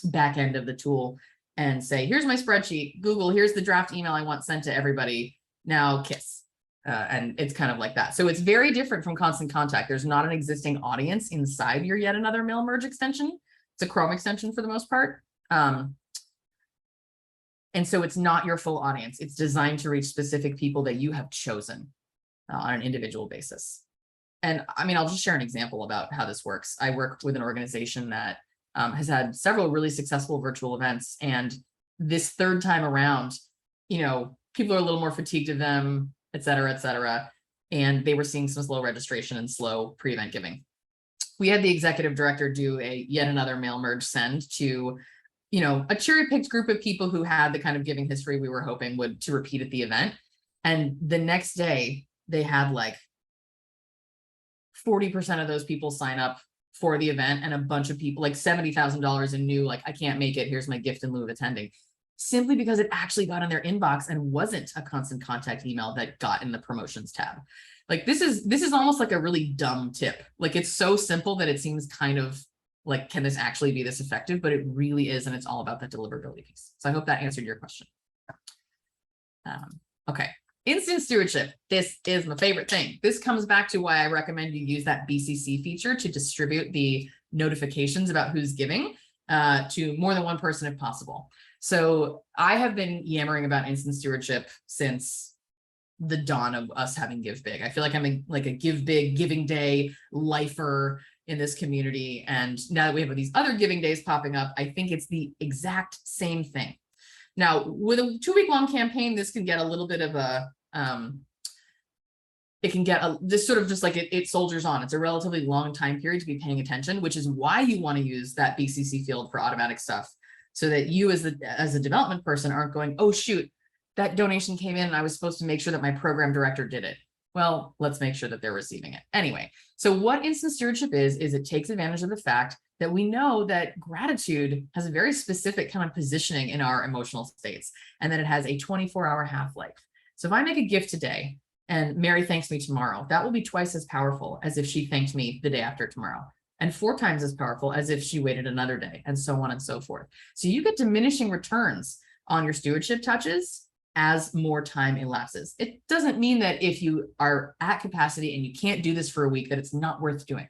back end of the tool and say, here's my spreadsheet. Google, here's the draft email I want sent to everybody. Now kiss. And it's kind of like that. So it's very different from Constant Contact. There's not an existing audience inside your Yet Another Mail Merge extension. It's a Chrome extension for the most part. And so it's not your full audience. It's designed to reach specific people that you have chosen on an individual basis. And I mean, I'll just share an example about how this works. I work with an organization that has had several really successful virtual events. And this third time around, people are a little more fatigued of them, et cetera, and they were seeing some slow registration and slow pre-event giving. We had the executive director do a Yet Another Mail Merge send to a cherry-picked group of people who had the kind of giving history we were hoping would to repeat at the event. And the next day, they had like 40% of those people sign up for the event, and a bunch of people, like $70,000 in new, like, I can't make it, here's my gift in lieu of attending, simply because it actually got in their inbox and wasn't a constant contact email that got in the promotions tab. Like, this is almost like a really dumb tip. Like, it's so simple that it seems kind of like, can this actually be this effective? But it really is, and it's all about that deliverability piece. So I hope that answered your question. Okay. Instant stewardship. This is my favorite thing. This comes back to why I recommend you use that BCC feature to distribute the notifications about who's giving to more than one person if possible. So I have been yammering about instant stewardship since the dawn of us having Give Big. I feel like I'm like a Give Big, Giving Day lifer in this community. And now that we have these other giving days popping up, I think it's the exact same thing. Now, with a 2-week-long campaign, this can get a little bit of a, it can get this sort of just like it soldiers on. It's a relatively long time period to be paying attention, which is why you want to use that BCC field for automatic stuff, so that you as a development person aren't going, oh, shoot, that donation came in and I was supposed to make sure that my program director did it. Well, let's make sure that they're receiving it. Anyway, so what instant stewardship is it takes advantage of the fact that we know that gratitude has a very specific kind of positioning in our emotional states, and that it has a 24-hour half-life. So if I make a gift today and Mary thanks me tomorrow, that will be twice as powerful as if she thanked me the day after tomorrow, and 4 times as powerful as if she waited another day, and so on and so forth. So you get diminishing returns on your stewardship touches as more time elapses. It doesn't mean that if you are at capacity and you can't do this for a week, that it's not worth doing,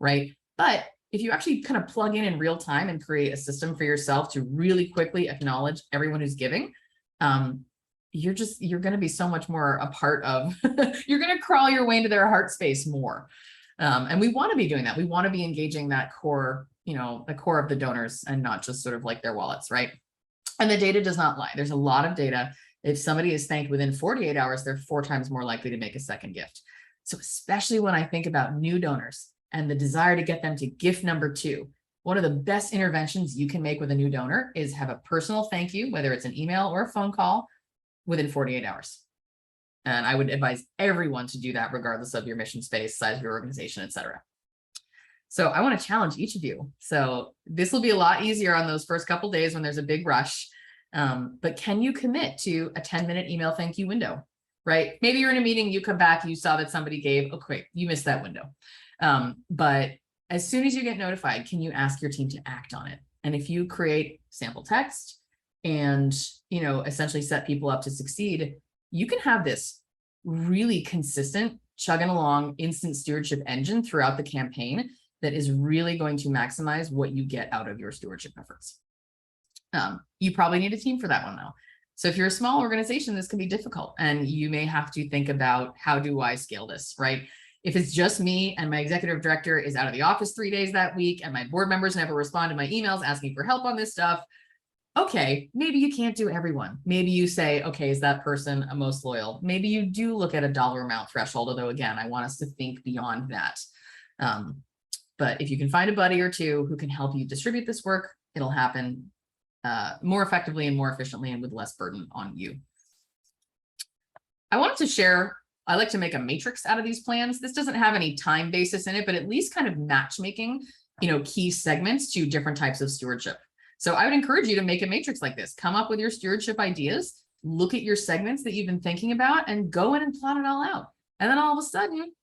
right? But if you actually kind of plug in real time and create a system for yourself to really quickly acknowledge everyone who's giving, you're going to be so much more a part of, you're going to crawl your way into their heart space more. And we want to be doing that. We want to be engaging that core, the core of the donors, and not just sort of like their wallets, right? And the data does not lie. There's a lot of data. If somebody is thanked within 48 hours, they're 4 times more likely to make a second gift. So especially when I think about new donors and the desire to get them to gift number 2, one of the best interventions you can make with a new donor is have a personal thank you, whether it's an email or a phone call, within 48 hours. And I would advise everyone to do that, regardless of your mission space, size of your organization, et cetera. So I want to challenge each of you. So this will be a lot easier on those first couple days when there's a big rush. But can you commit to a 10-minute email thank you window, right? Maybe you're in a meeting, you come back, you saw that somebody gave, oh, quick, you missed that window. But as soon as you get notified, can you ask your team to act on it? And if you create sample text and, essentially set people up to succeed, you can have this really consistent chugging along instant stewardship engine throughout the campaign that is really going to maximize what you get out of your stewardship efforts. You probably need a team for that one though. So if you're a small organization, this can be difficult, and you may have to think about, how do I scale this, right? If it's just me and my executive director is out of the office 3 days that week, and my board members never respond to my emails asking for help on this stuff, okay, maybe you can't do everyone. Maybe you say, okay, is that person a most loyal? Maybe you do look at a dollar amount threshold, although again, I want us to think beyond that. But if you can find a buddy or two who can help you distribute this work, it'll happen more effectively and more efficiently and with less burden on you. I wanted to share, I like to make a matrix out of these plans. This doesn't have any time basis in it, but at least kind of matchmaking, key segments to different types of stewardship. So I would encourage you to make a matrix like this. Come up with your stewardship ideas, look at your segments that you've been thinking about, and go in and plot it all out. And then all of a sudden,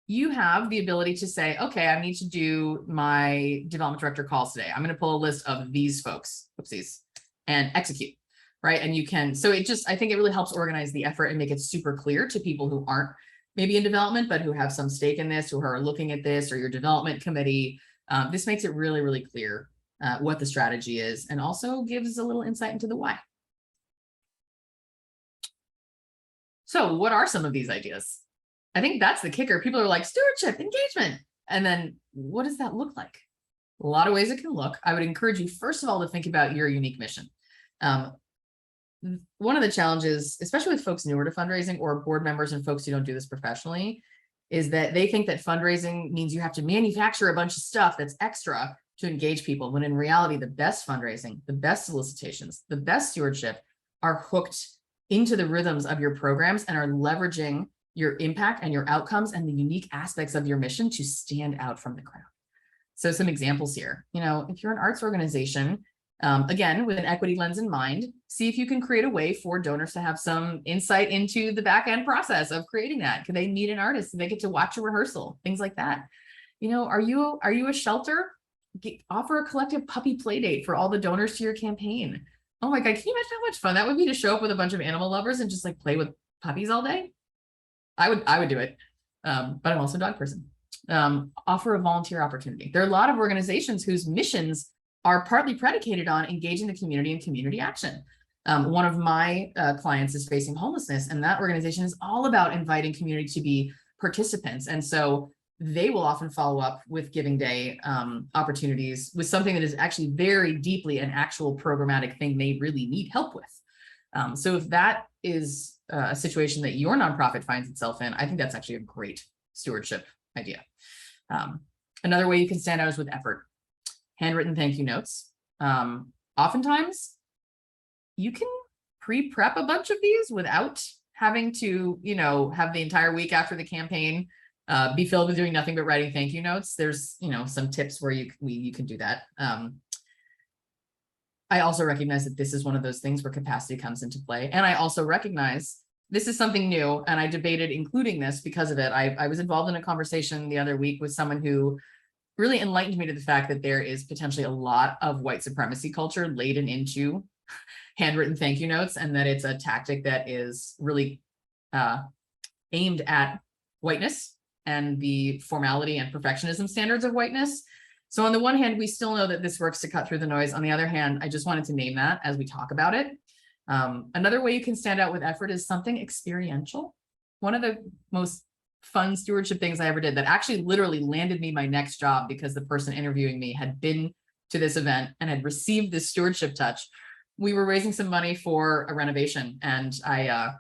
you have the ability to say, okay, I need to do my development director calls today. I'm going to pull a list of these folks, oopsies, and execute, right? And you can, so I think it really helps organize the effort and make it super clear to people who aren't maybe in development, but who have some stake in this, who are looking at this, or your development committee. This makes it really, really clear what the strategy is, and also gives a little insight into the why. So what are some of these ideas? I think that's the kicker. People are like, stewardship, engagement. And then what does that look like? A lot of ways it can look. I would encourage you, first of all, to think about your unique mission. One of the challenges, especially with folks newer to fundraising or board members and folks who don't do this professionally, is that they think that fundraising means you have to manufacture a bunch of stuff that's extra to engage people, when in reality, the best fundraising, the best solicitations, the best stewardship are hooked into the rhythms of your programs and are leveraging your impact and your outcomes and the unique aspects of your mission to stand out from the crowd. So some examples here, if you're an arts organization, again, with an equity lens in mind, see if you can create a way for donors to have some insight into the back end process of creating that. Could they meet an artist? Do they get to watch a rehearsal? Things like that. Are you a shelter? Offer a collective puppy play date for all the donors to your campaign. Oh my God, can you imagine how much fun that would be to show up with a bunch of animal lovers and just like play with puppies all day? I would do it. But I'm also a dog person. Offer a volunteer opportunity. There are a lot of organizations whose missions are partly predicated on engaging the community in community action. One of my clients is facing homelessness, and that organization is all about inviting community to be participants. And so they will often follow up with Giving Day opportunities with something that is actually very deeply an actual programmatic thing they really need help with. So if that is a situation that your nonprofit finds itself in, I think that's actually a great stewardship idea. Another way you can stand out is with effort. Handwritten thank you notes. Oftentimes, you can pre-prep a bunch of these without having to, have the entire week after the campaign be filled with doing nothing but writing thank you notes. There's, some tips where you can do that. I also recognize that this is one of those things where capacity comes into play. And I also recognize this is something new, and I debated including this because of it. I was involved in a conversation the other week with someone who really enlightened me to the fact that there is potentially a lot of white supremacy culture laden into handwritten thank you notes, and that it's a tactic that is really aimed at whiteness and the formality and perfectionism standards of whiteness. So on the one hand, we still know that this works to cut through the noise. On the other hand, I just wanted to name that as we talk about it. Another way you can stand out with effort is something experiential. One of the most fun stewardship things I ever did that actually literally landed me my next job because the person interviewing me had been to this event and had received this stewardship touch. We were raising some money for a renovation, and I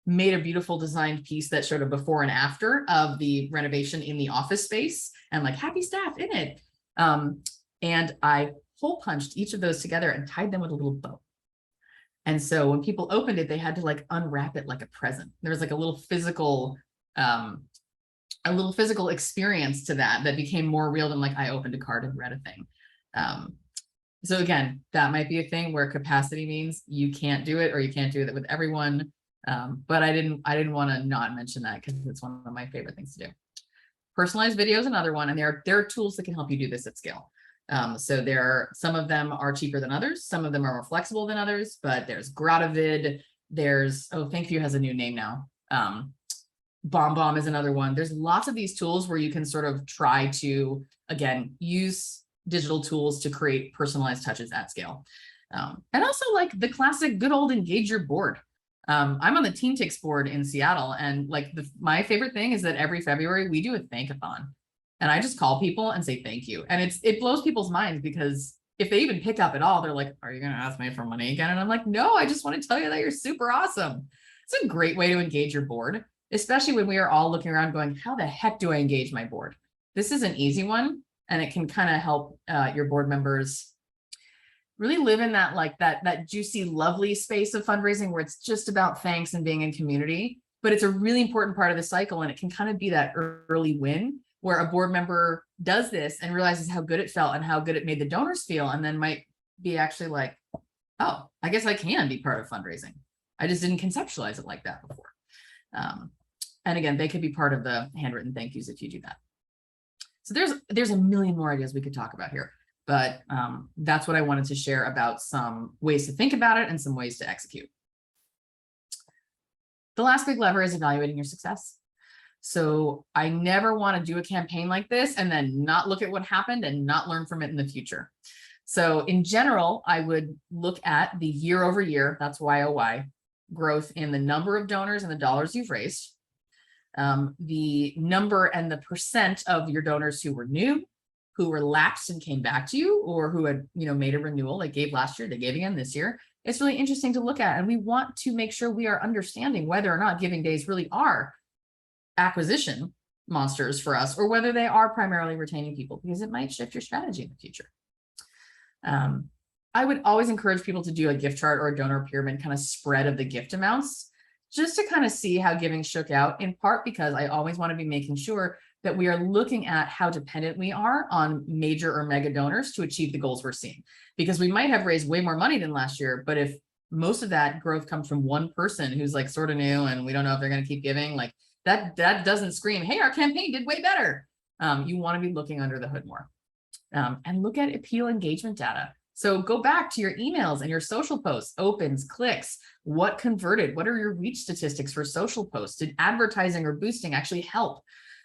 made a beautiful designed piece that showed a before and after of the renovation in the office space and like happy staff in it. And I hole punched each of those together and tied them with a little bow. And so when people opened it, they had to like unwrap it like a present. There was like a little physical experience to that became more real than like I opened a card and read a thing. So again, that might be a thing where capacity means you can't do it, or you can't do it with everyone. But I didn't want to not mention that because it's one of my favorite things to do. Personalized video is another one, and there are tools that can help you do this at scale. So some of them are cheaper than others, some of them are more flexible than others, but there's Gratavid, there's Thankview has a new name now. BombBomb is another one. There's lots of these tools where you can sort of try to, again, use digital tools to create personalized touches at scale. And also like the classic good old engage your board. I'm on the Teen Ticks board in Seattle, and like my favorite thing is that every February we do a thankathon, and I just call people and say thank you. And it blows people's minds because if they even pick up at all, they're like, are you going to ask me for money again? And I'm like, no, I just want to tell you that you're super awesome. It's a great way to engage your board, especially when we are all looking around going, how the heck do I engage my board? This is an easy one, and it can kind of help your board members really live in that juicy, lovely space of fundraising where it's just about thanks and being in community, but it's a really important part of the cycle. And it can kind of be that early win where a board member does this and realizes how good it felt and how good it made the donors feel. And then might be actually like, oh, I guess I can be part of fundraising. I just didn't conceptualize it like that before. And again, they could be part of the handwritten thank yous if you do that. So there's a million more ideas we could talk about here. But that's what I wanted to share about some ways to think about it and some ways to execute. The last big lever is evaluating your success. So I never want to do a campaign like this and then not look at what happened and not learn from it in the future. So in general, I would look at the year over year, that's YOY, growth in the number of donors and the dollars you've raised, the number and the percent of your donors who were new, who were lapsed and came back to you, or who had, made a renewal, they gave last year, they gave again this year. It's really interesting to look at. And we want to make sure we are understanding whether or not giving days really are acquisition monsters for us, or whether they are primarily retaining people, because it might shift your strategy in the future. I would always encourage people to do a gift chart or a donor pyramid kind of spread of the gift amounts, just to kind of see how giving shook out, in part because I always want to be making sure that we are looking at how dependent we are on major or mega donors to achieve the goals we're seeing. Because we might have raised way more money than last year, but if most of that growth comes from one person who's like sort of new and we don't know if they're going to keep giving, like that doesn't scream, hey, our campaign did way better. You want to be looking under the hood more. And look at appeal engagement data. So go back to your emails and your social posts, opens, clicks, what converted, what are your reach statistics for social posts? Did advertising or boosting actually help?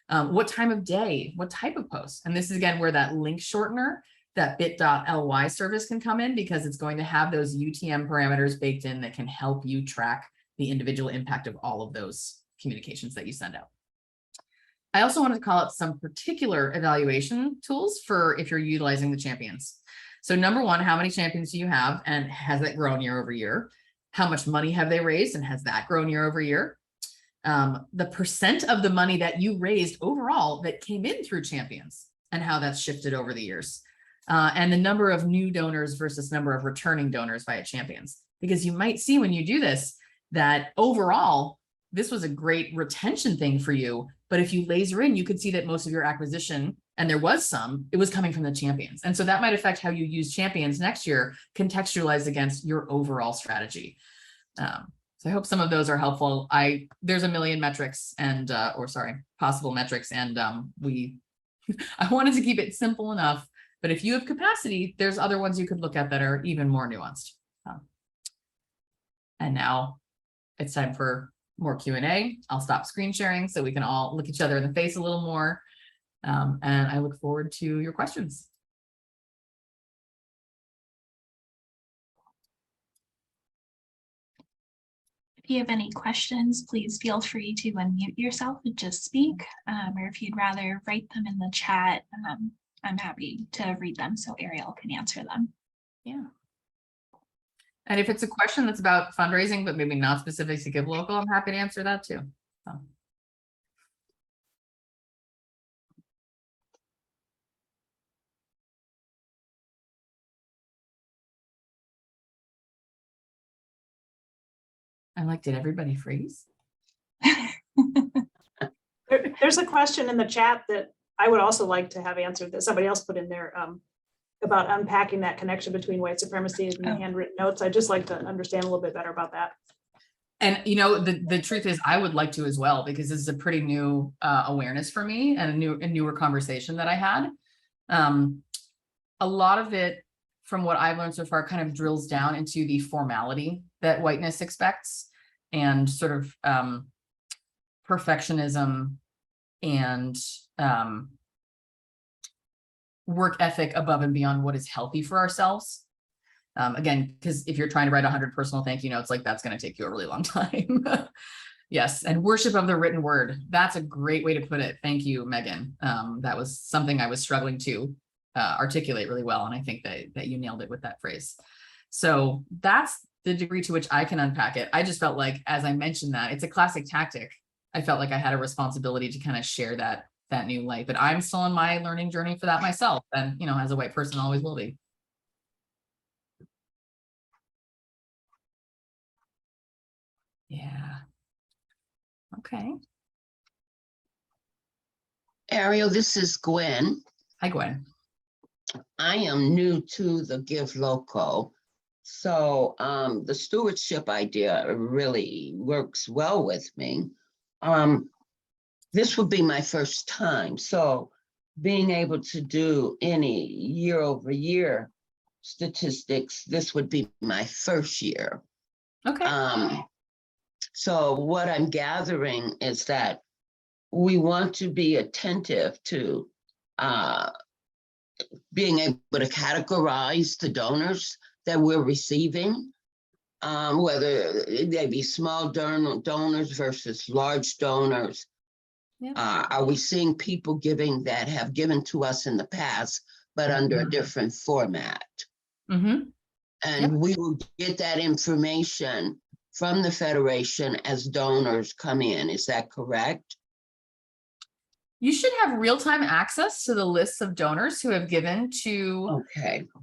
What time of day, what type of posts? And this is again where that link shortener, that bit.ly service can come in, because it's going to have those UTM parameters baked in that can help you track the individual impact of all of those communications that you send out. I also wanted to call out some particular evaluation tools for if you're utilizing the champions. So number one, how many champions do you have, and has that grown year over year? How much money have they raised, and has that grown year over year? The percent of the money that you raised overall that came in through champions and how that's shifted over the years. And the number of new donors versus number of returning donors via champions. Because you might see when you do this, that overall, this was a great retention thing for you. But if you laser in, you could see that most of your acquisition, and there was some, it was coming from the champions. And so that might affect how you use champions next year, contextualized against your overall strategy. So I hope some of those are helpful. There's a million metrics and, possible metrics. And I wanted to keep it simple enough, but if you have capacity, there's other ones you could look at that are even more nuanced. And now it's time for more Q&A. I'll stop screen sharing so we can all look each other in the face a little more. And I look forward to your questions. If you have any questions, please feel free to unmute yourself and just speak, or if you'd rather write them in the chat, I'm happy to read them so Ariel can answer them. Yeah. And if it's a question that's about fundraising, but maybe not specific to Give Local, I'm happy to answer that too. So. I'm like, did everybody freeze? There's a question in the chat that I would also like to have answered that somebody else put in there about unpacking that connection between white supremacy and the handwritten notes. I'd just like to understand a little bit better about that. And you know, the truth is I would like to as well, because this is a pretty new awareness for me and a newer conversation that I had. A lot of it, from what I've learned so far, kind of drills down into the formality that whiteness expects, and sort of perfectionism and work ethic above and beyond what is healthy for ourselves. Again, because if you're trying to write 100 personal thank you notes, like that's going to take you a really long time. Yes. And worship of the written word. That's a great way to put it. Thank you, Megan. That was something I was struggling to articulate really well. And I think that you nailed it with that phrase. So that's the degree to which I can unpack it. I just felt like, as I mentioned that, it's a classic tactic. I felt like I had a responsibility to kind of share that new light, but I'm still on my learning journey for that myself. And, you know, as a white person, always will be. Yeah. Okay. Ariel, this is Gwen. Hi, Gwen. I am new to the Give Local. So the stewardship idea really works well with me. This would be my first time. So being able to do any year over year statistics, this would be my first year. Okay. So what I'm gathering is that we want to be attentive to being able to categorize the donors that we're receiving, whether they be small donors versus large donors. Yeah. Are we seeing people giving that have given to us in the past, but under a different format? Mm-hmm. And we will get that information from the Federation as donors come in. Is that correct? You should have real-time access to the lists of donors who have given to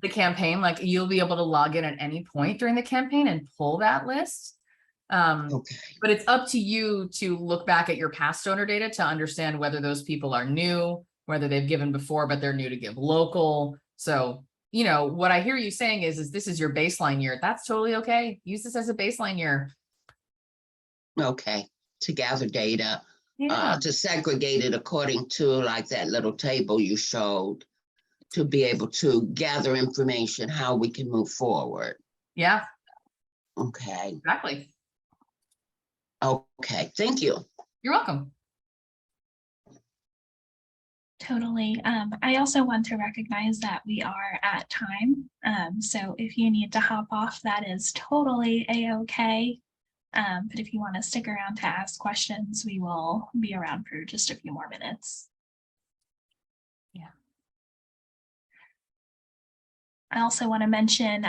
the campaign. Like, you'll be able to log in at any point during the campaign and pull that list. Okay, But it's up to you to look back at your past donor data to understand whether those people are new, whether they've given before, but they're new to give local. So, you know, what I hear you saying is this is your baseline year. That's totally okay. Use this as a baseline year. okay, to gather data, Yeah. to segregate it according to like that little table you showed, to be able to gather information, how we can move forward. Yeah, Okay, exactly. okay, thank you. You're welcome. Totally. I also want to recognize that we are at time. So if you need to hop off, that is totally a-okay. But if you want to stick around to ask questions, we will be around for just a few more minutes. Yeah. I also want to mention,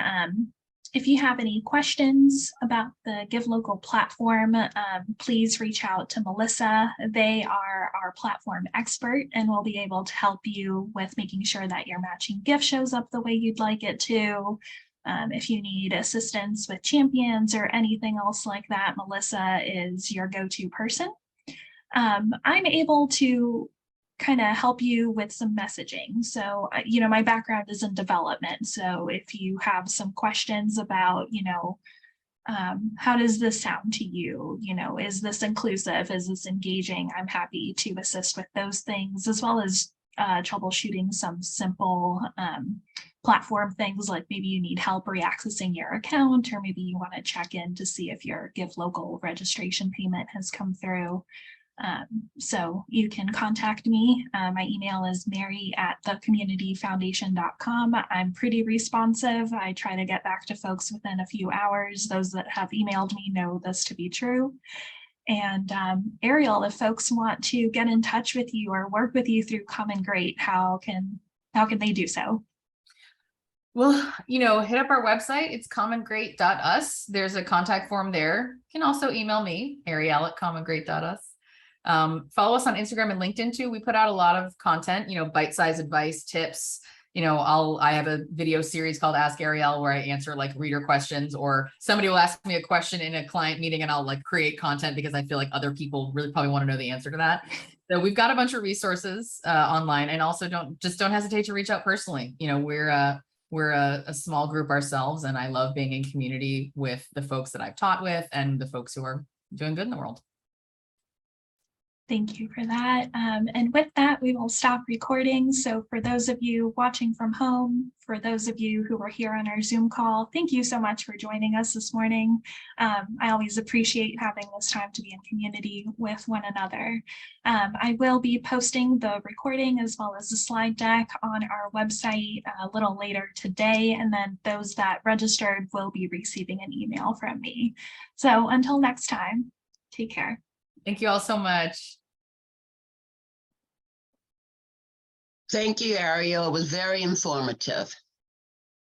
if you have any questions about the Give Local platform, please reach out to Melissa. They are our platform expert and will be able to help you with making sure that your matching gift shows up the way you'd like it to. If you need assistance with champions or anything else like that, Melissa is your go-to person. I'm able to kind of help you with some messaging. So, you know, my background is in development. So if you have some questions about, you know, how does this sound to you? You know, is this inclusive? Is this engaging? I'm happy to assist with those things, as well as troubleshooting some simple platform things, like maybe you need help reaccessing your account, or maybe you want to check in to see if your Give Local registration payment has come through. So you can contact me. My email is mary@thecommunityfoundation.com. I'm pretty responsive. I try to get back to folks within a few hours. Those that have emailed me know this to be true. And Ariel, if folks want to get in touch with you or work with you through Common Great, how can they do so? Well, you know, hit up our website. It's commongreat.us. There's a contact form there. You can also email me, Ariel@commongreat.us. Follow us on Instagram and LinkedIn too. We put out a lot of content, you know, bite-sized advice, tips. You know, I have a video series called Ask Ariel where I answer like reader questions, or somebody will ask me a question in a client meeting and I'll like create content because I feel like other people really probably want to know the answer to that. So we've got a bunch of resources online, and also don't hesitate to reach out personally. You know, we're a small group ourselves, and I love being in community with the folks that I've taught with and the folks who are doing good in the world. Thank you for that. And with that, we will stop recording. So for those of you watching from home, for those of you who were here on our Zoom call, thank you so much for joining us this morning. I always appreciate having this time to be in community with one another. I will be posting the recording as well as the slide deck on our website a little later today, and then those that registered will be receiving an email from me. So until next time, take care. Thank you all so much. Thank you, Ariel. It was very informative.